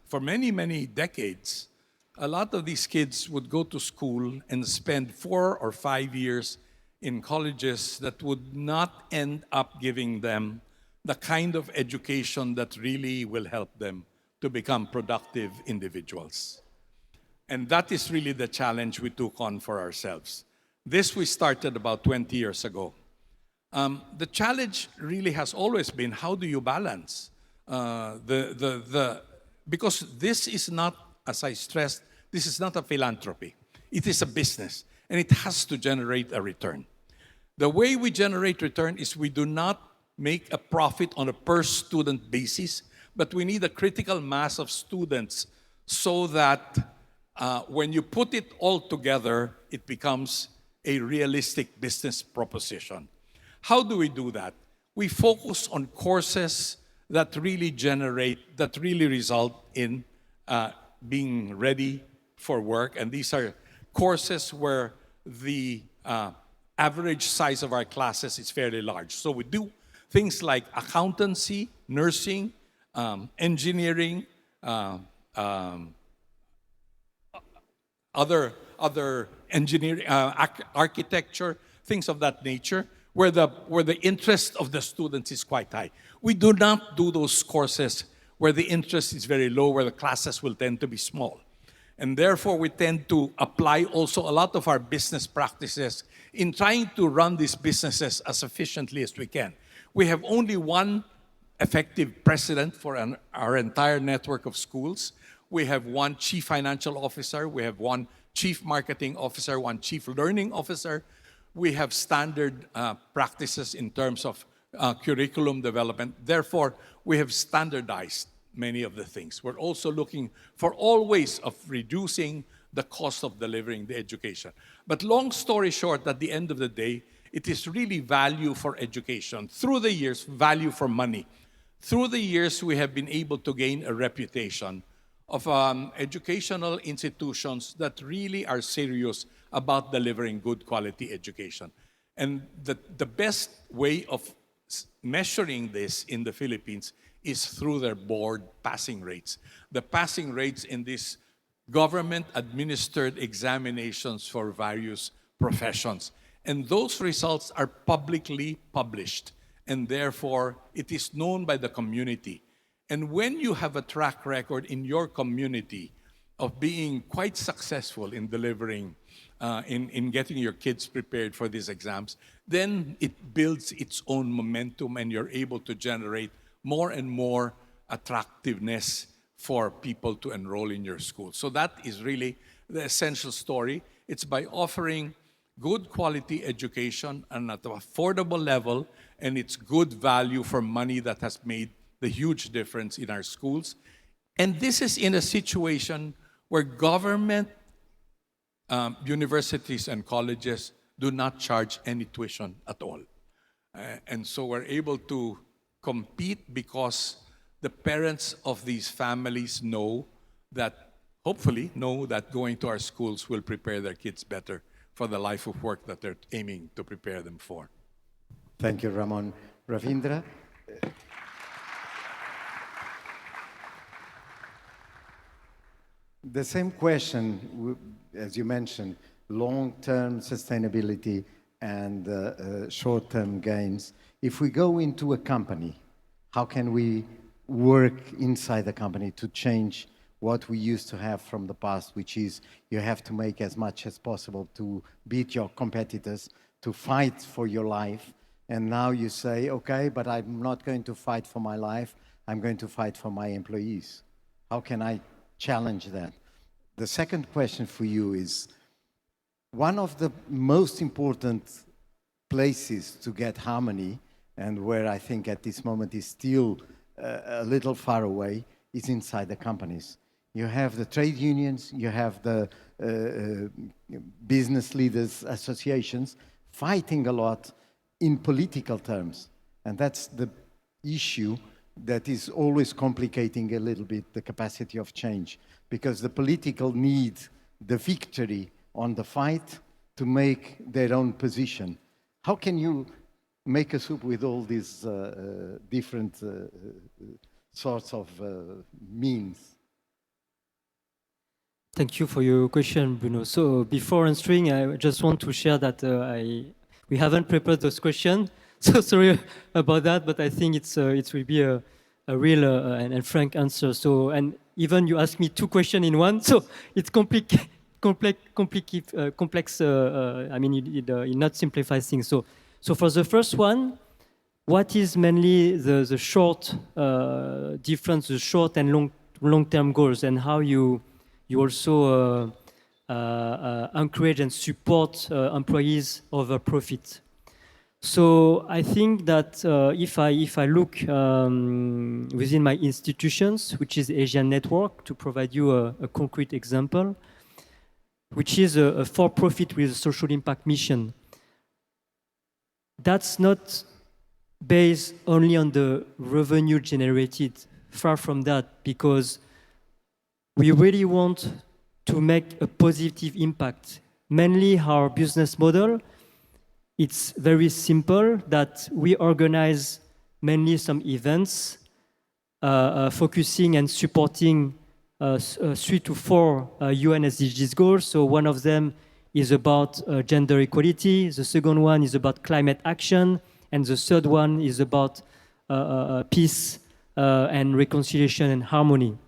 for many, many decades, a lot of these kids would go to school and spend 4 or 5 years in colleges that would not end up giving them the kind of education that really will help them to become productive individuals. And that is really the challenge we took on for ourselves. This we started about 20 years ago. The challenge really has always been, how do you balance? Because this is not, as I stressed, this is not a philanthropy. It is a business, and it has to generate a return. The way we generate return is we do not make a profit on a per student basis, but we need a critical mass of students so that when you put it all together, it becomes a realistic business proposition. How do we do that? We focus on courses that really generate, that really result in being ready for work. And these are courses where the average size of our classes is fairly large. So we do things like accountancy, nursing, engineering, other engineering, architecture, things of that nature, where the interest of the students is quite high. We do not do those courses where the interest is very low, where the classes will tend to be small. And therefore, we tend to apply also a lot of our business practices in trying to run these businesses as efficiently as we can. We have only one effective president for our entire network of schools. We have one chief financial officer. We have one chief marketing officer, one chief learning officer. We have standard practices in terms of curriculum development. Therefore, we have standardized many of the things. We're also looking for all ways of reducing the cost of delivering the education. But long story short, at the end of the day, it is really value for education. Through the years, value for money. Through the years, we have been able to gain a reputation of educational institutions that really are serious about delivering good quality education. And the best way of measuring this in the Philippines is through their board passing rates. The passing rates in these government-administered examinations for various professions. And those results are publicly published. And therefore, it is known by the community. And when you have a track record in your community of being quite successful in delivering, in getting your kids prepared for these exams, then it builds its own momentum and you're able to generate more and more attractiveness for people to enroll in your school. So that is really the essential story. It's by offering good quality education and at an affordable level, and it's good value for money that has made the huge difference in our schools. And this is in a situation where government universities and colleges do not charge any tuition at all. And so we're able to compete because the parents of these families hopefully know that going to our schools will prepare their kids better for the life of work that they're aiming to prepare them for. Thank you, Ramon. Ravindra? The same question, as you mentioned, long-term sustainability and short-term gains. If we go into a company, how can we work inside the company to change what we used to have from the past, which is you have to make as much as possible to beat your competitors, to fight for your life. And now you say, okay, but I'm not going to fight for my life. I'm going to fight for my employees. How can I challenge that? The second question for you is, one of the most important places to get harmony, and where I think at this moment is still a little far away, is inside the companies. You have the trade unions, you have the business leaders associations fighting a lot in political terms. And that's the issue that is always complicating a little bit the capacity of change, because the political need the victory on the fight to make their own position. How can you make a soup with all these different sorts of means? Thank you for your question, Bruno. So before answering, I just want to share that we haven't prepared those questions. So sorry about that, but I think it will be a real and frank answer. So, and even you asked me two questions in one, so it's complex. I mean, it not simplify things. So for the first one, what is mainly the short difference, the short and long-term goals, and how you also encourage and support employees over profit. So I think that if I look within my institutions, which is Asian Network, to provide you a concrete example, which is a for-profit with a social impact mission. That's not based only on the revenue generated, far from that, because we really want to make a positive impact. Mainly our business model, it's very simple, that we organize mainly some events focusing and supporting 3 to 4 UN SDGs goals. So one of them is about gender equality, the second one is about climate action, and the third one is about peace and reconciliation and harmony.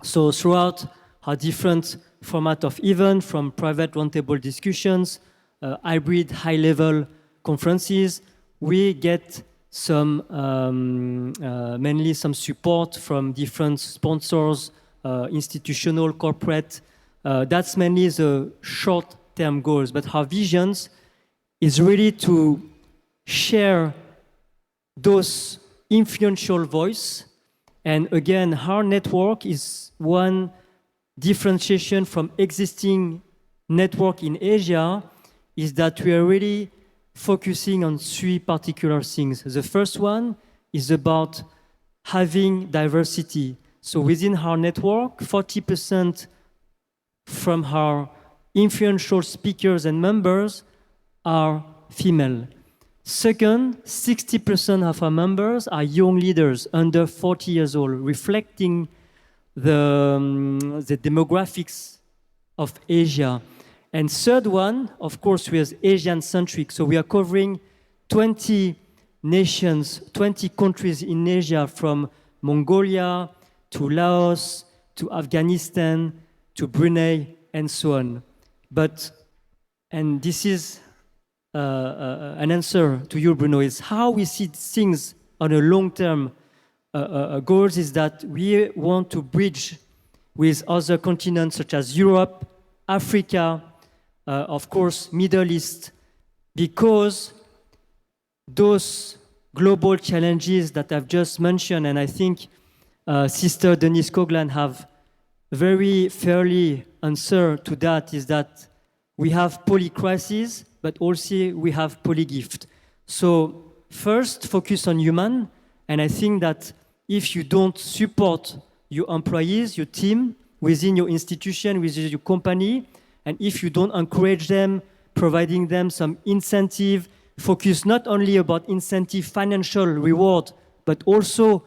So throughout are different format of event, from private roundtable discussions, hybrid high-level conferences. We get some, mainly some support from different sponsors, institutional, corporate. That's mainly the short-term goals, but our visions is really to share those influential voice. And again, our network is one differentiation from existing network in Asia, is that we are really focusing on three particular things. The first one is about having diversity. So within our network, 40% from our influential speakers and members are female. Second, 60% of our members are young leaders under 40 years old, reflecting the demographics of Asia. And third one, of course, we are Asian-centric. So we are covering 20 nations, 20 countries in Asia, from Mongolia to Laos to Afghanistan to Brunei and so on. But, and this is an answer to you, Bruno, is how we see things on a long-term goals is that we want to bridge with other continents such as Europe, Africa, of course, Middle East, because those global challenges that I've just mentioned, and I think Sister Denise Coughlin have very fairly answered to that, is that we have polycrisis, but also we have polygift. So first, focus on human, and I think that if you don't support your employees, your team, within your institution, within your company, and if you don't encourage them, providing them some incentive, focus not only about incentive, financial reward, but also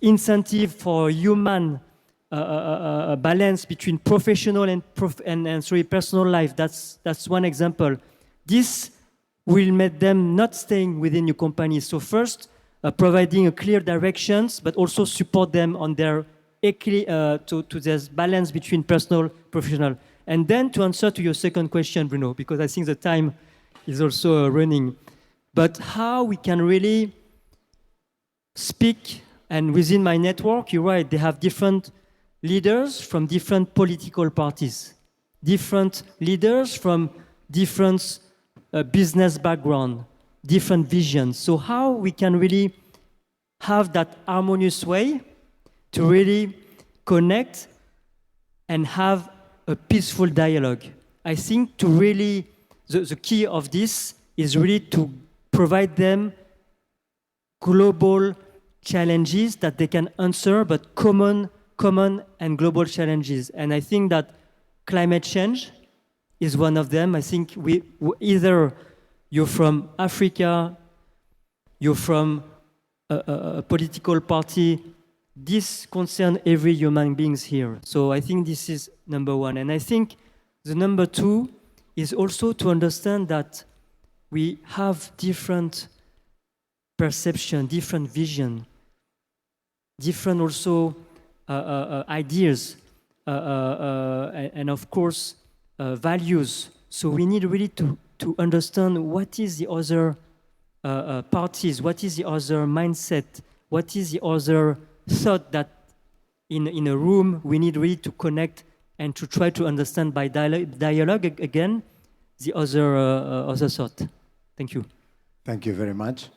incentive for human balance between professional and personal life. That's one example. This will make them not staying within your company. So first, providing a clear directions, but also support them on their to this balance between personal, professional. And then to answer to your second question, Bruno, because I think the time is also running. But how we can really speak, and within my network, you're right, they have different leaders from different political parties, different leaders from different business background, different visions. So how we can really have that harmonious way to really connect and have a peaceful dialogue. I think to really, the key of this is really to provide them global challenges that they can answer, but common and global challenges. And I think that climate change is one of them. I think either you're from Africa, you're from a political party, this concerns every human being here. So I think this is number one. And I think the number two is also to understand that we have different perception, different vision, different also ideas, and of course, values. So we need really to understand what is the other parties, what is the other mindset, what is the other thought that in a room we need really to connect and to try to understand by dialogue again the other thought. Thank you. Thank you very much.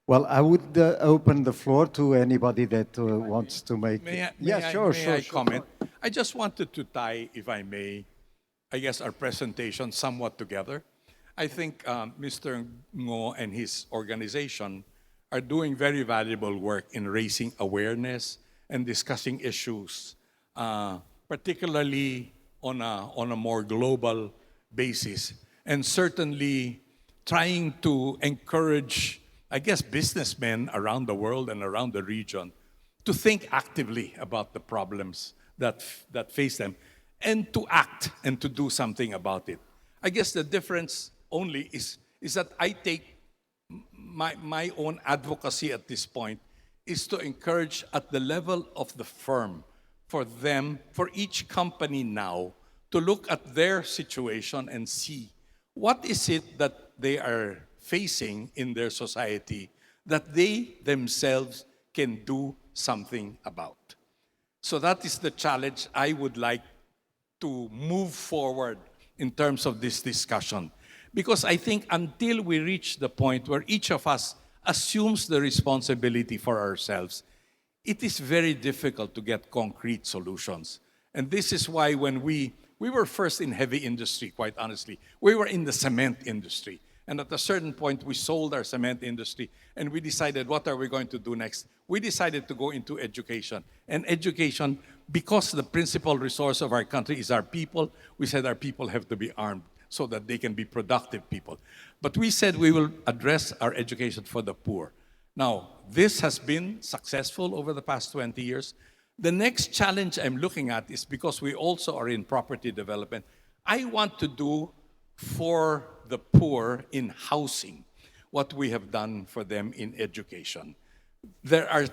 Well, I would open the floor to anybody that wants to make. May Sure. I comment? I just wanted to tie, if I may, I guess our presentation somewhat together. I think Mr. Ngo and his organization are doing very valuable work in raising awareness and discussing issues, particularly on a more global basis, and certainly trying to encourage, I guess, businessmen around the world and around the region to think actively about the problems that face them and to act and to do something about it. I guess the difference only is that I take my own advocacy at this point is to encourage at the level of the firm for each company now, to look at their situation and see what is it that they are facing in their society that they themselves can do something about. So that is the challenge I would like to move forward in terms of this discussion. Because I think until we reach the point where each of us assumes the responsibility for ourselves, it is very difficult to get concrete solutions. And this is why when we were first in heavy industry, quite honestly. We were in the cement industry. And at a certain point, we sold our cement industry and we decided, what are we going to do next? We decided to go into education. And education, because the principal resource of our country is our people, we said our people have to be armed so that they can be productive people. But we said we will address our education for the poor. Now, this has been successful over the past 20 years. The next challenge I'm looking at is because we also are in property development. I want to do for the poor in housing what we have done for them in education. There are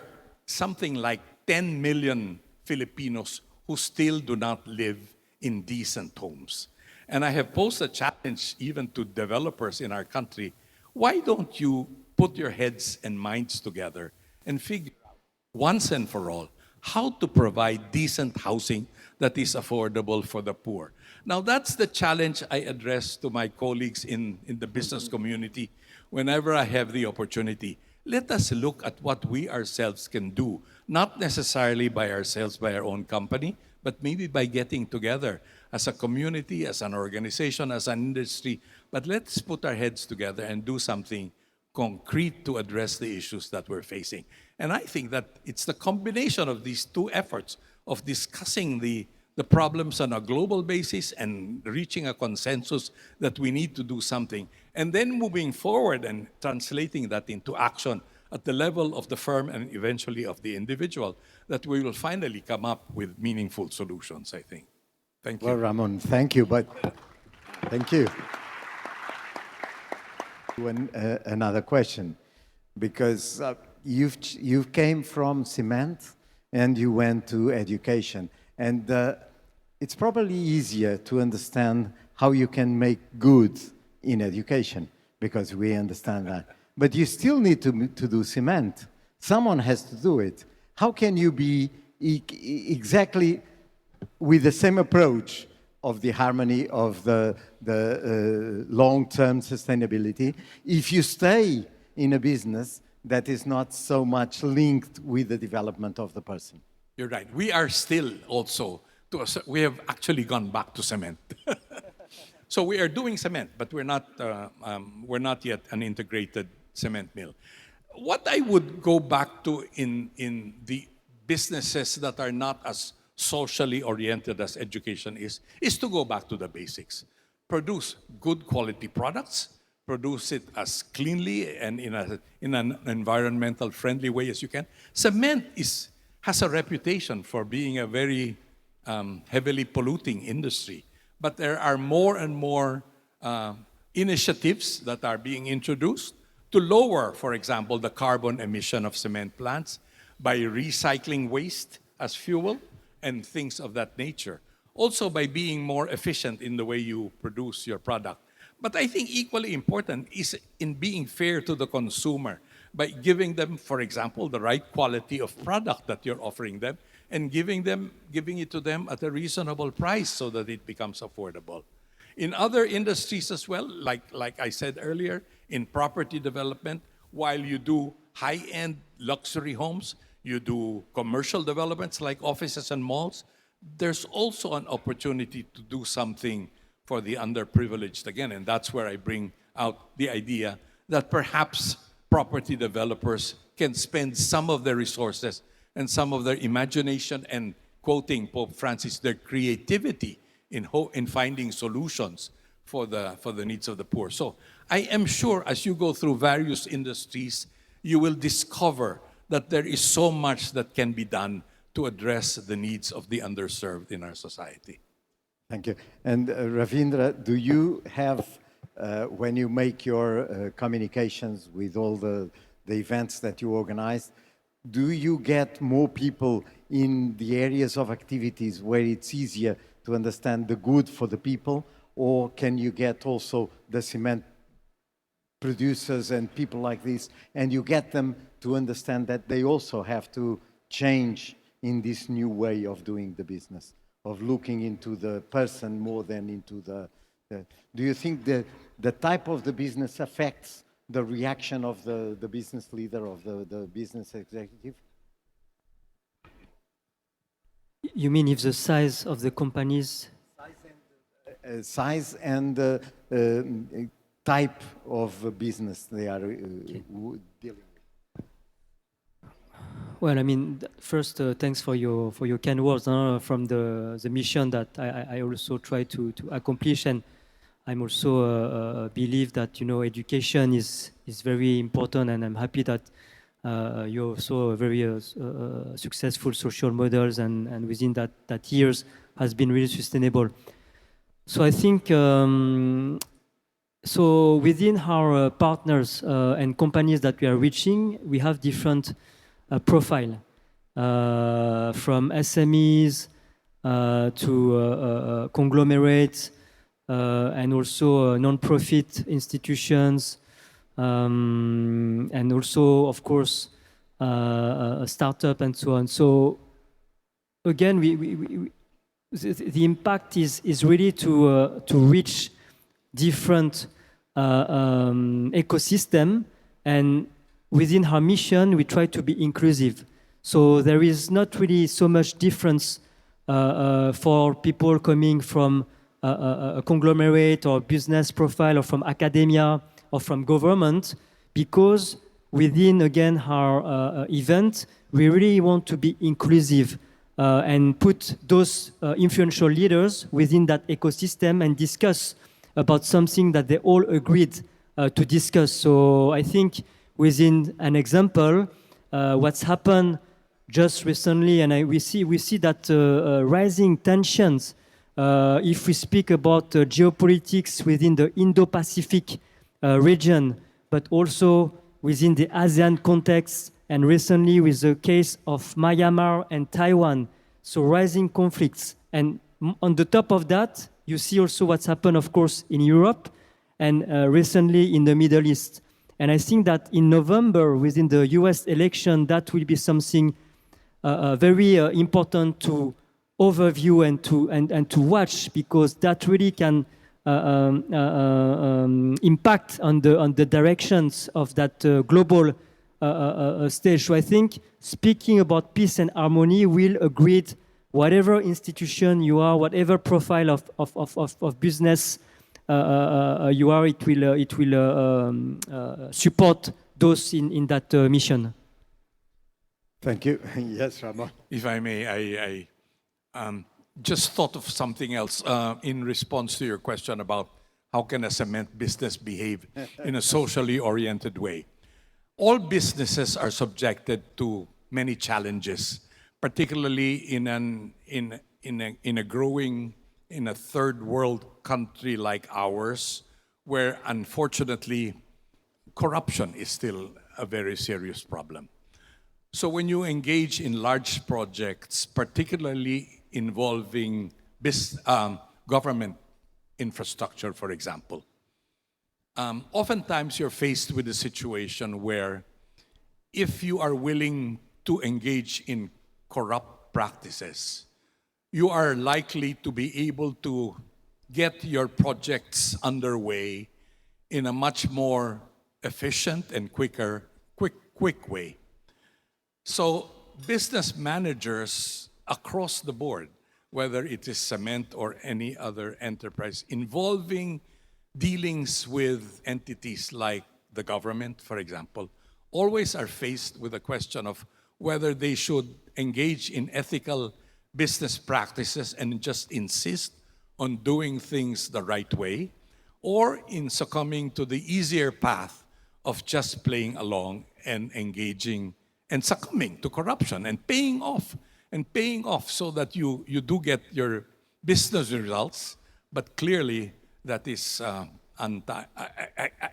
something like 10 million Filipinos who still do not live in decent homes. And I have posed a challenge even to developers in our country. Why don't you put your heads and minds together and figure out once and for all how to provide decent housing that is affordable for the poor? Now, that's the challenge I address to my colleagues in the business community whenever I have the opportunity. Let us look at what we ourselves can do, not necessarily by ourselves, by our own company, but maybe by getting together as a community, as an organization, as an industry. But let's put our heads together and do something concrete to address the issues that we're facing. And I think that it's the combination of these two efforts of discussing the problems on a global basis and reaching a consensus that we need to do something, and then moving forward and translating that into action at the level of the firm and eventually of the individual, that we will finally come up with meaningful solutions, I think. Thank you. Well, Ramon, thank you, but thank you. Another question, because you came from cement and you went to education, and it's probably easier to understand how you can make good in education, because we understand that. But you still need to do cement. Someone has to do it. How can you be exactly with the same approach of the harmony of the long-term sustainability if you stay in a business that is not so much linked with the development of the person? You're right. We are still also, we have actually gone back to cement. So we are doing cement, but we're not yet an integrated cement mill. What I would go back to in the businesses that are not as socially oriented as education is to go back to the basics. Produce good quality products, produce it as cleanly and in an environmental friendly way as you can. Cement has a reputation for being a very heavily polluting industry. But there are more and more initiatives that are being introduced to lower, for example, the carbon emission of cement plants by recycling waste as fuel and things of that nature. Also by being more efficient in the way you produce your product. But I think equally important is in being fair to the consumer by giving them, for example, the right quality of product that you're offering them and giving it to them at a reasonable price so that it becomes affordable. In other industries as well, like I said earlier, in property development, while you do high-end luxury homes, you do commercial developments like offices and malls, there's also an opportunity to do something for the underprivileged again. And that's where I bring out the idea that perhaps property developers can spend some of their resources and some of their imagination and, quoting Pope Francis, their creativity in finding solutions for the needs of the poor. So I am sure as you go through various industries, you will discover that there is so much that can be done to address the needs of the underserved in our society. Thank you. And Ravindra, do you have, when you make your communications with all the events that you organize, do you get more people in the areas of activities where it's easier to understand the good for the people, or can you get also the cement producers and people like this, and you get them to understand that they also have to change in this new way of doing the business, of looking into the person more than into the do you think the type of the business affects the reaction of the business leader, of the business executive? You mean if the size of the companies? Size and type of business they are dealing with. Well, I mean, first, thanks for your kind words from the mission that I also try to accomplish, and I'm also believe that education is very important, and I'm happy that you're also a very successful social models, and within that years has been really sustainable. So I think so within our partners and companies that we are reaching, we have different profile from SMEs to conglomerates. And also non-profit institutions, and also, of course, a startup and so on. So again, the impact is really to reach different ecosystem, and within our mission, we try to be inclusive. So there is not really so much difference for people coming from a conglomerate or business profile, or from academia or from government, because within, again, our event, we really want to be inclusive and put those influential leaders within that ecosystem and discuss about something that they all agreed to discuss. So I think within an example, what's happened just recently, and we see that rising tensions. If we speak about geopolitics within the Indo-Pacific region, but also within the ASEAN context, and recently with the case of Myanmar and Taiwan, so rising conflicts. And on the top of that, you see also what's happened, of course, in Europe, and recently in the Middle East. And I think that in November, within the US election, that will be something very important to overview and to watch, because that really can impact on the directions of that global stage. So I think speaking about peace and harmony will agree, whatever institution you are, whatever profile of business you are, it will support those in that mission. Thank you. Yes, Ramon. If I may, I just thought of something else in response to your question about how can a cement business behave in a socially oriented way. All businesses are subjected to many challenges, particularly in a growing, in a third world country like ours, where unfortunately corruption is still a very serious problem. So when you engage in large projects, particularly involving government infrastructure, for example, oftentimes you're faced with a situation where if you are willing to engage in corrupt practices, you are likely to be able to get your projects underway in a much more efficient and quick way. So business managers across the board, whether it is cement or any other enterprise, involving dealings with entities like the government, for example, always are faced with the question of whether they should engage in ethical business practices and just insist on doing things the right way, or in succumbing to the easier path of just playing along and engaging and succumbing to corruption and paying off so that you do get your business results, but clearly that is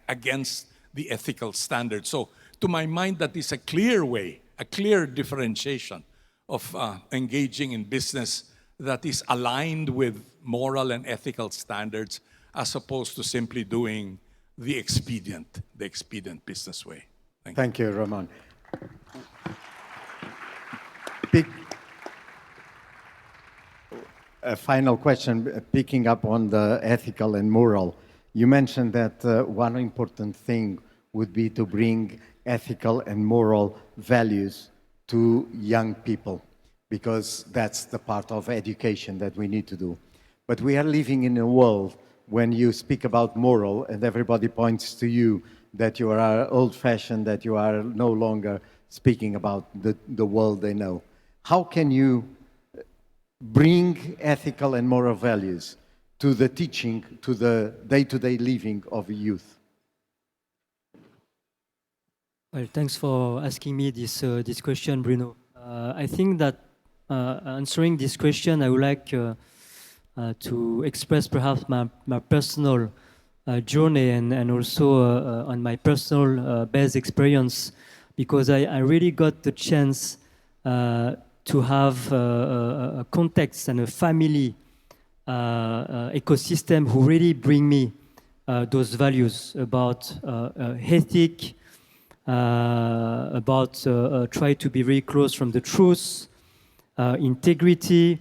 against the ethical standard. So to my mind, that is a clear way, a clear differentiation of engaging in business that is aligned with moral and ethical standards as opposed to simply doing the expedient business way. Thank you, Ramon. A final question, picking up on the ethical and moral. You mentioned that one important thing would be to bring ethical and moral values to young people, because that's the part of education that we need to do. But we are living in a world when you speak about moral and everybody points to you that you are old-fashioned, that you are no longer speaking about the world they know. How can you bring ethical and moral values to the teaching, to the day-to-day living of youth? Well, thanks for asking me this question, Bruno. I think that answering this question, I would like to express perhaps my personal journey and also on my personal best experience, because I really got the chance to have a context and a family ecosystem who really bring me those values about ethic, about try to be very close from the truth, integrity,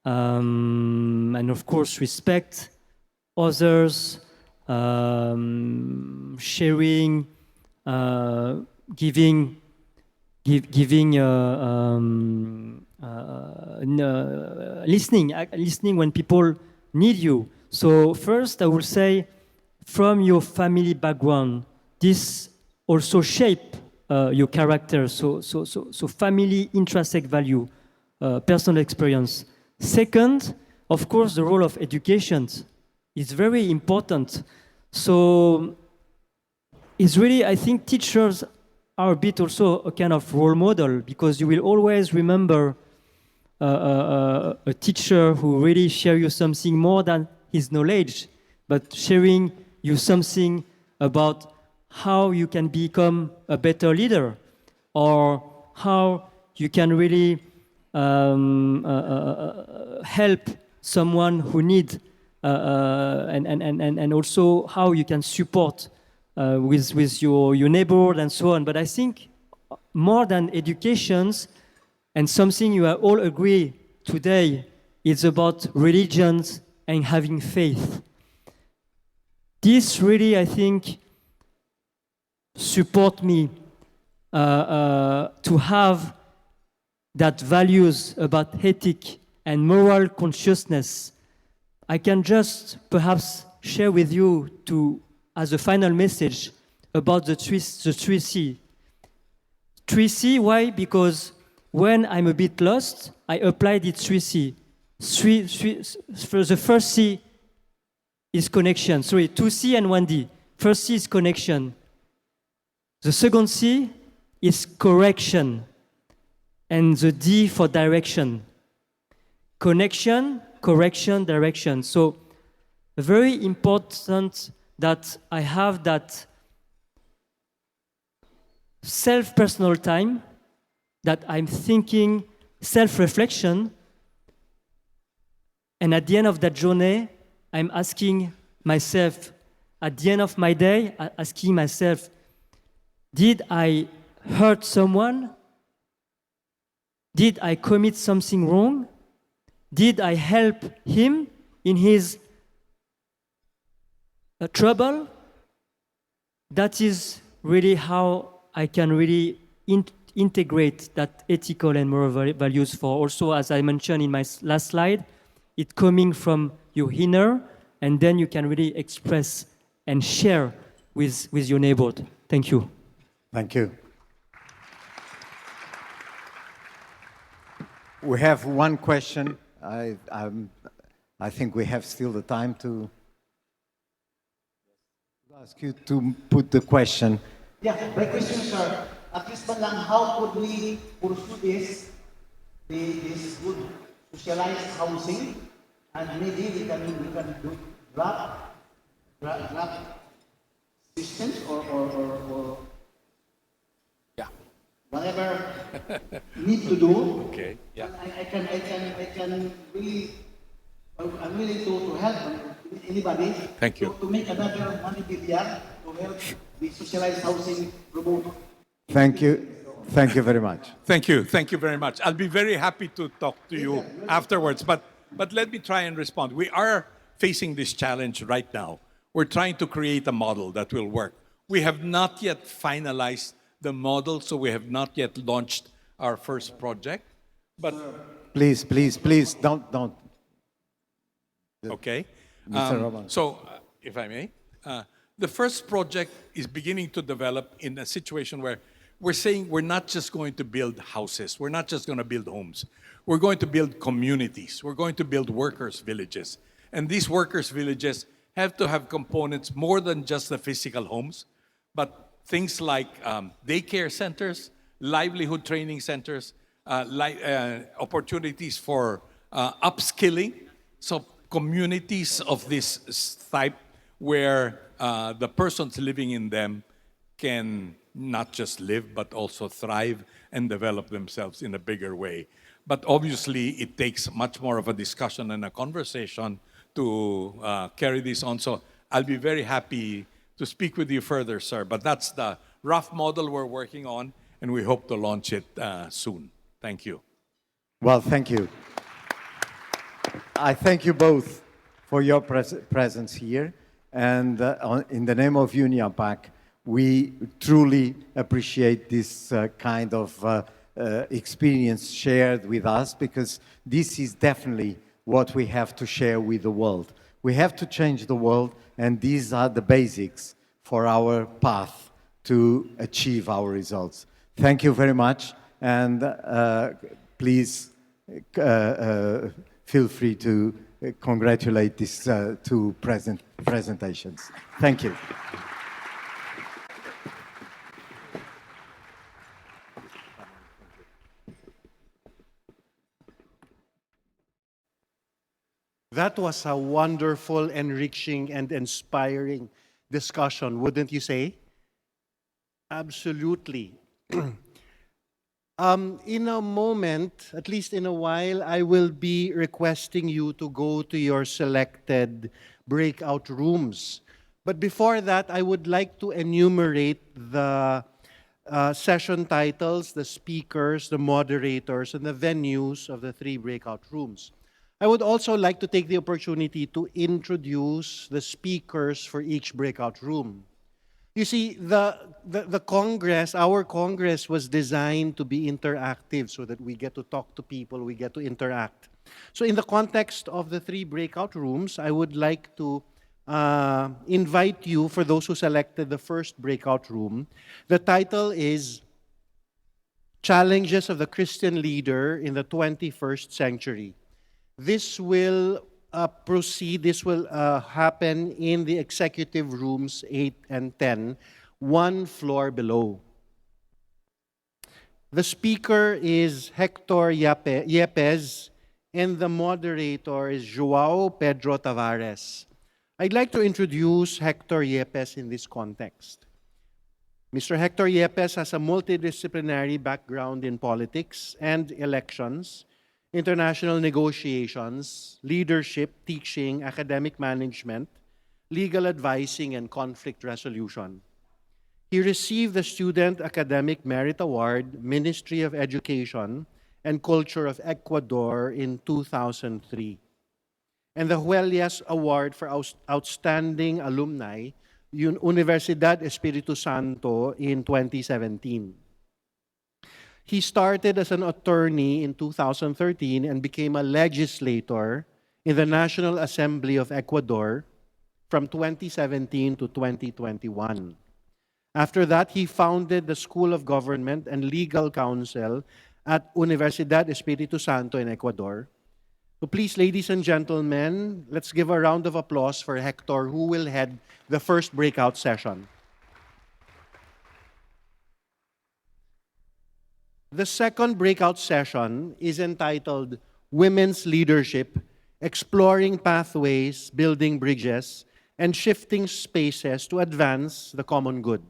and of course respect others, sharing, giving, listening when people need you. So first, I will say, from your family background, this also shape your character. So family, intrinsic value, personal experience. Second, of course, the role of education is very important. So it's really, I think teachers are a bit also a kind of role model, because you will always remember a teacher who really share you something more than his knowledge, but sharing you something about how you can become a better leader, or how you can really help someone who needs, and also how you can support with your neighbor and so on. But I think more than educations, and something you all agree today, is about religions and having faith. This really, I think, support me to have that values about ethic and moral consciousness. I can just perhaps share with you as a final message about the 3C. 3C, why? Because when I'm a bit lost, I applied the 3C. The first C is connection. 2C and 1D. First C is connection. The second C is correction. And the D for direction. Connection, correction, direction. So very important that I have that self-personal time, that I'm thinking, self-reflection, and at the end of that journey, I'm asking myself, at the end of my day, asking myself, did I hurt someone? Did I commit something wrong? Did I help him in his trouble? That is really how I can really integrate that ethical and moral values for also, as I mentioned in my last slide, it coming from your inner, and then you can really express and share with your neighbor. Thank you. Thank you. We have one question. I think we have still the time to ask you to put the question. Yeah, my question, sir. At least man lang, how could we pursue this good socialized housing, and maybe we can do draft systems or whatever need to do. Okay, yeah. I can really, I'm willing to help anybody. Thank you. To make another money billion to help the socialized housing promote. Thank you. Thank you very much. Thank you. Thank you very much. I'll be very happy to talk to you afterwards. But let me try and respond. We are facing this challenge right now. We're trying to create a model that will work. We have not yet finalized the model, so we have not yet launched our first project. But Please, don't. okay. Mr. Ramon. So, if I may, the first project is beginning to develop in a situation where we're saying we're not just going to build houses, we're not just going to build homes. We're going to build communities. We're going to build workers' villages. And these workers' villages have to have components more than just the physical homes, but things like daycare centers, livelihood training centers, opportunities for upskilling. So communities of this type where the persons living in them can not just live, but also thrive and develop themselves in a bigger way. But obviously, it takes much more of a discussion and a conversation to carry this on. So I'll be very happy to speak with you further, sir. But that's the rough model we're working on, and we hope to launch it soon. Thank you. Well, thank you. I thank you both for your presence here. And in the name of UNIAPAC, we truly appreciate this kind of experience shared with us, because this is definitely what we have to share with the world. We have to change the world, and these are the basics for our path to achieve our results. Thank you very much, and please feel free to congratulate these two presentations. Thank you. That was a wonderful, enriching, and inspiring discussion, wouldn't you say? Absolutely. In a moment, at least in a while, I will be requesting you to go to your selected breakout rooms. But before that, I would like to enumerate the session titles, the speakers, the moderators, and the venues of the 3 breakout rooms. I would also like to take the opportunity to introduce the speakers for each breakout room. You see, the Congress, our Congress, was designed to be interactive so that we get to talk to people, we get to interact. So in the context of the 3 breakout rooms, I would like to invite you, for those who selected the first breakout room. The title is Challenges of the Christian Leader in the 21st Century. This will this will happen in the executive rooms 8 and 10, 1 floor below. The speaker is Héctor Yépez, and the moderator is João Pedro Tavares. I'd like to introduce Héctor Yépez in this context. Mr. Héctor Yépez has a multidisciplinary background in politics and elections, international negotiations, leadership, teaching, academic management, legal advising, and conflict resolution. He received the Student Academic Merit Award, Ministry of Education and Culture of Ecuador in 2003, and the Huellas Award for Outstanding Alumni, Universidad Espiritu Santo in 2017. He started as an attorney in 2013 and became a legislator in the National Assembly of Ecuador from 2017 to 2021. After that, he founded the School of Government and Legal Counsel at Universidad Espiritu Santo in Ecuador. So please, ladies and gentlemen, let's give a round of applause for Héctor, who will head the first breakout session. The second breakout session is entitled Women's Leadership, Exploring Pathways, Building Bridges, and Shifting Spaces to Advance the Common Good.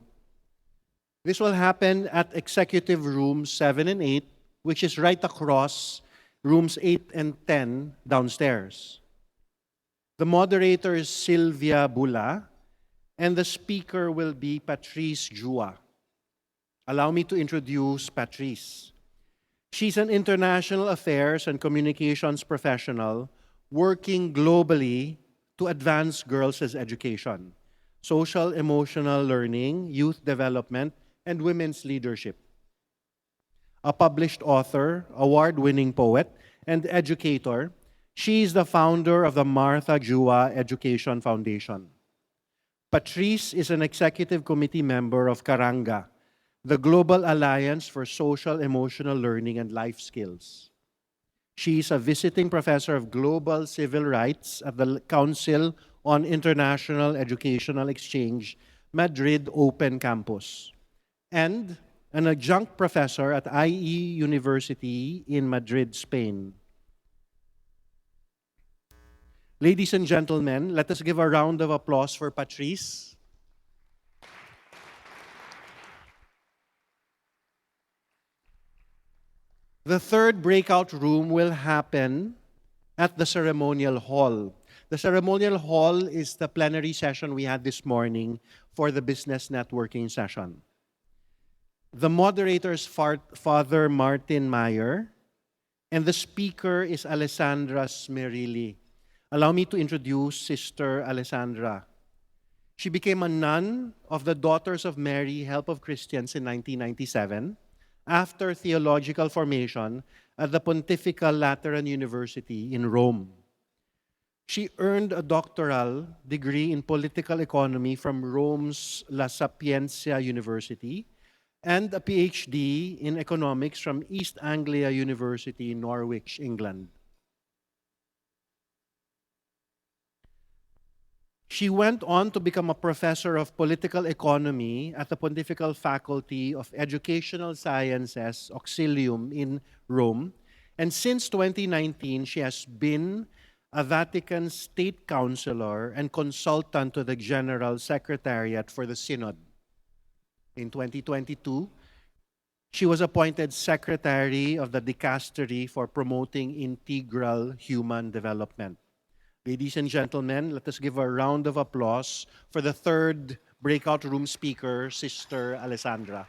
This will happen at Executive Rooms 7 and 8, which is right across Rooms 8 and 10 downstairs. The moderator is Silvia Bulla, and the speaker will be Patrice Juah. Allow me to introduce Patrice. She's an international affairs and communications professional working globally to advance girls' education, social emotional learning, youth development, and women's leadership. A published author, award-winning poet, and educator, she is the founder of the Martha Juah Education Foundation. Patrice is an executive committee member of Karanga, the Global Alliance for Social Emotional Learning and Life Skills. She is a visiting professor of global civil rights at the Council on International Educational Exchange, Madrid Open Campus, and an adjunct professor at IE University in Madrid, Spain. Ladies and gentlemen, let us give a round of applause for Patrice. The third breakout room will happen at the ceremonial hall. The ceremonial hall is the plenary session we had this morning for the business networking session. The moderator is Father Martin Meyer, and the speaker is Alessandra Smerilli. Allow me to introduce Sister Alessandra. She became a nun of the Daughters of Mary Help of Christians in 1997 after theological formation at the Pontifical Lateran University in Rome. She earned a doctoral degree in political economy from Rome's La Sapienza University and a PhD in economics from East Anglia University in Norwich, England. She went on to become a professor of political economy at the Pontifical Faculty of Educational Sciences, Auxilium, in Rome. And since 2019, she has been a Vatican State Counselor and consultant to the General Secretariat for the Synod. In 2022, she was appointed Secretary of the Dicastery for Promoting Integral Human Development. Ladies and gentlemen, let us give a round of applause for the third breakout room speaker, Sister Alessandra.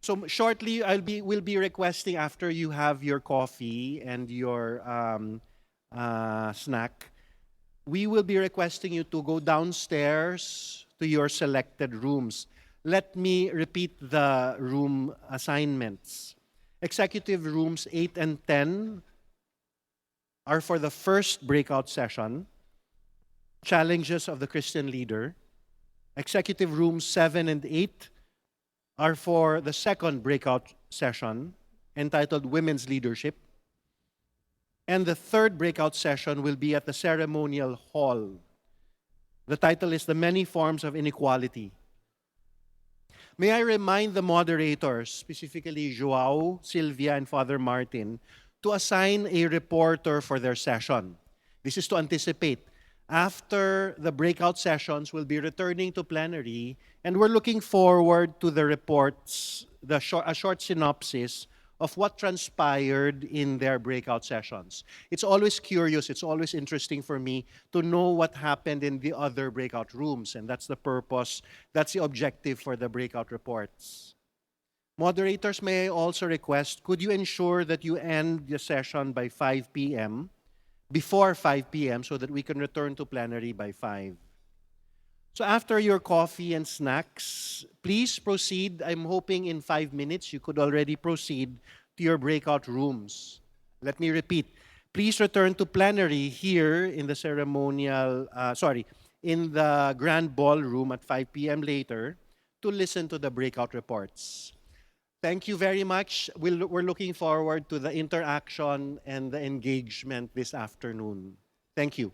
So shortly, we'll be requesting, after you have your coffee and your snack, we will be requesting you to go downstairs to your selected rooms. Let me repeat the room assignments. Executive Rooms 8 and 10 are for the first breakout session, Challenges of the Christian Leader. Executive Rooms 7 and 8 are for the second breakout session, entitled Women's Leadership. And the third breakout session will be at the ceremonial hall. The title is The Many Forms of Inequality. May I remind the moderators, specifically João, Silvia, and Father Martin, to assign a reporter for their session. This is to anticipate. After the breakout sessions, we'll be returning to plenary, and we're looking forward to the reports, a short synopsis of what transpired in their breakout sessions. It's always curious, it's always interesting for me to know what happened in the other breakout rooms, and that's the purpose, that's the objective for the breakout reports. Moderators, may I also request, could you ensure that you end the session by 5 p.m., before 5 p.m., so that we can return to plenary by 5. So after your coffee and snacks, please proceed. I'm hoping in 5 minutes you could already proceed to your breakout rooms. Let me repeat. Please return to plenary here in the in the grand ballroom at 5 p.m. later to listen to the breakout reports. Thank you very much. We're looking forward to the interaction and the engagement this afternoon. Thank you.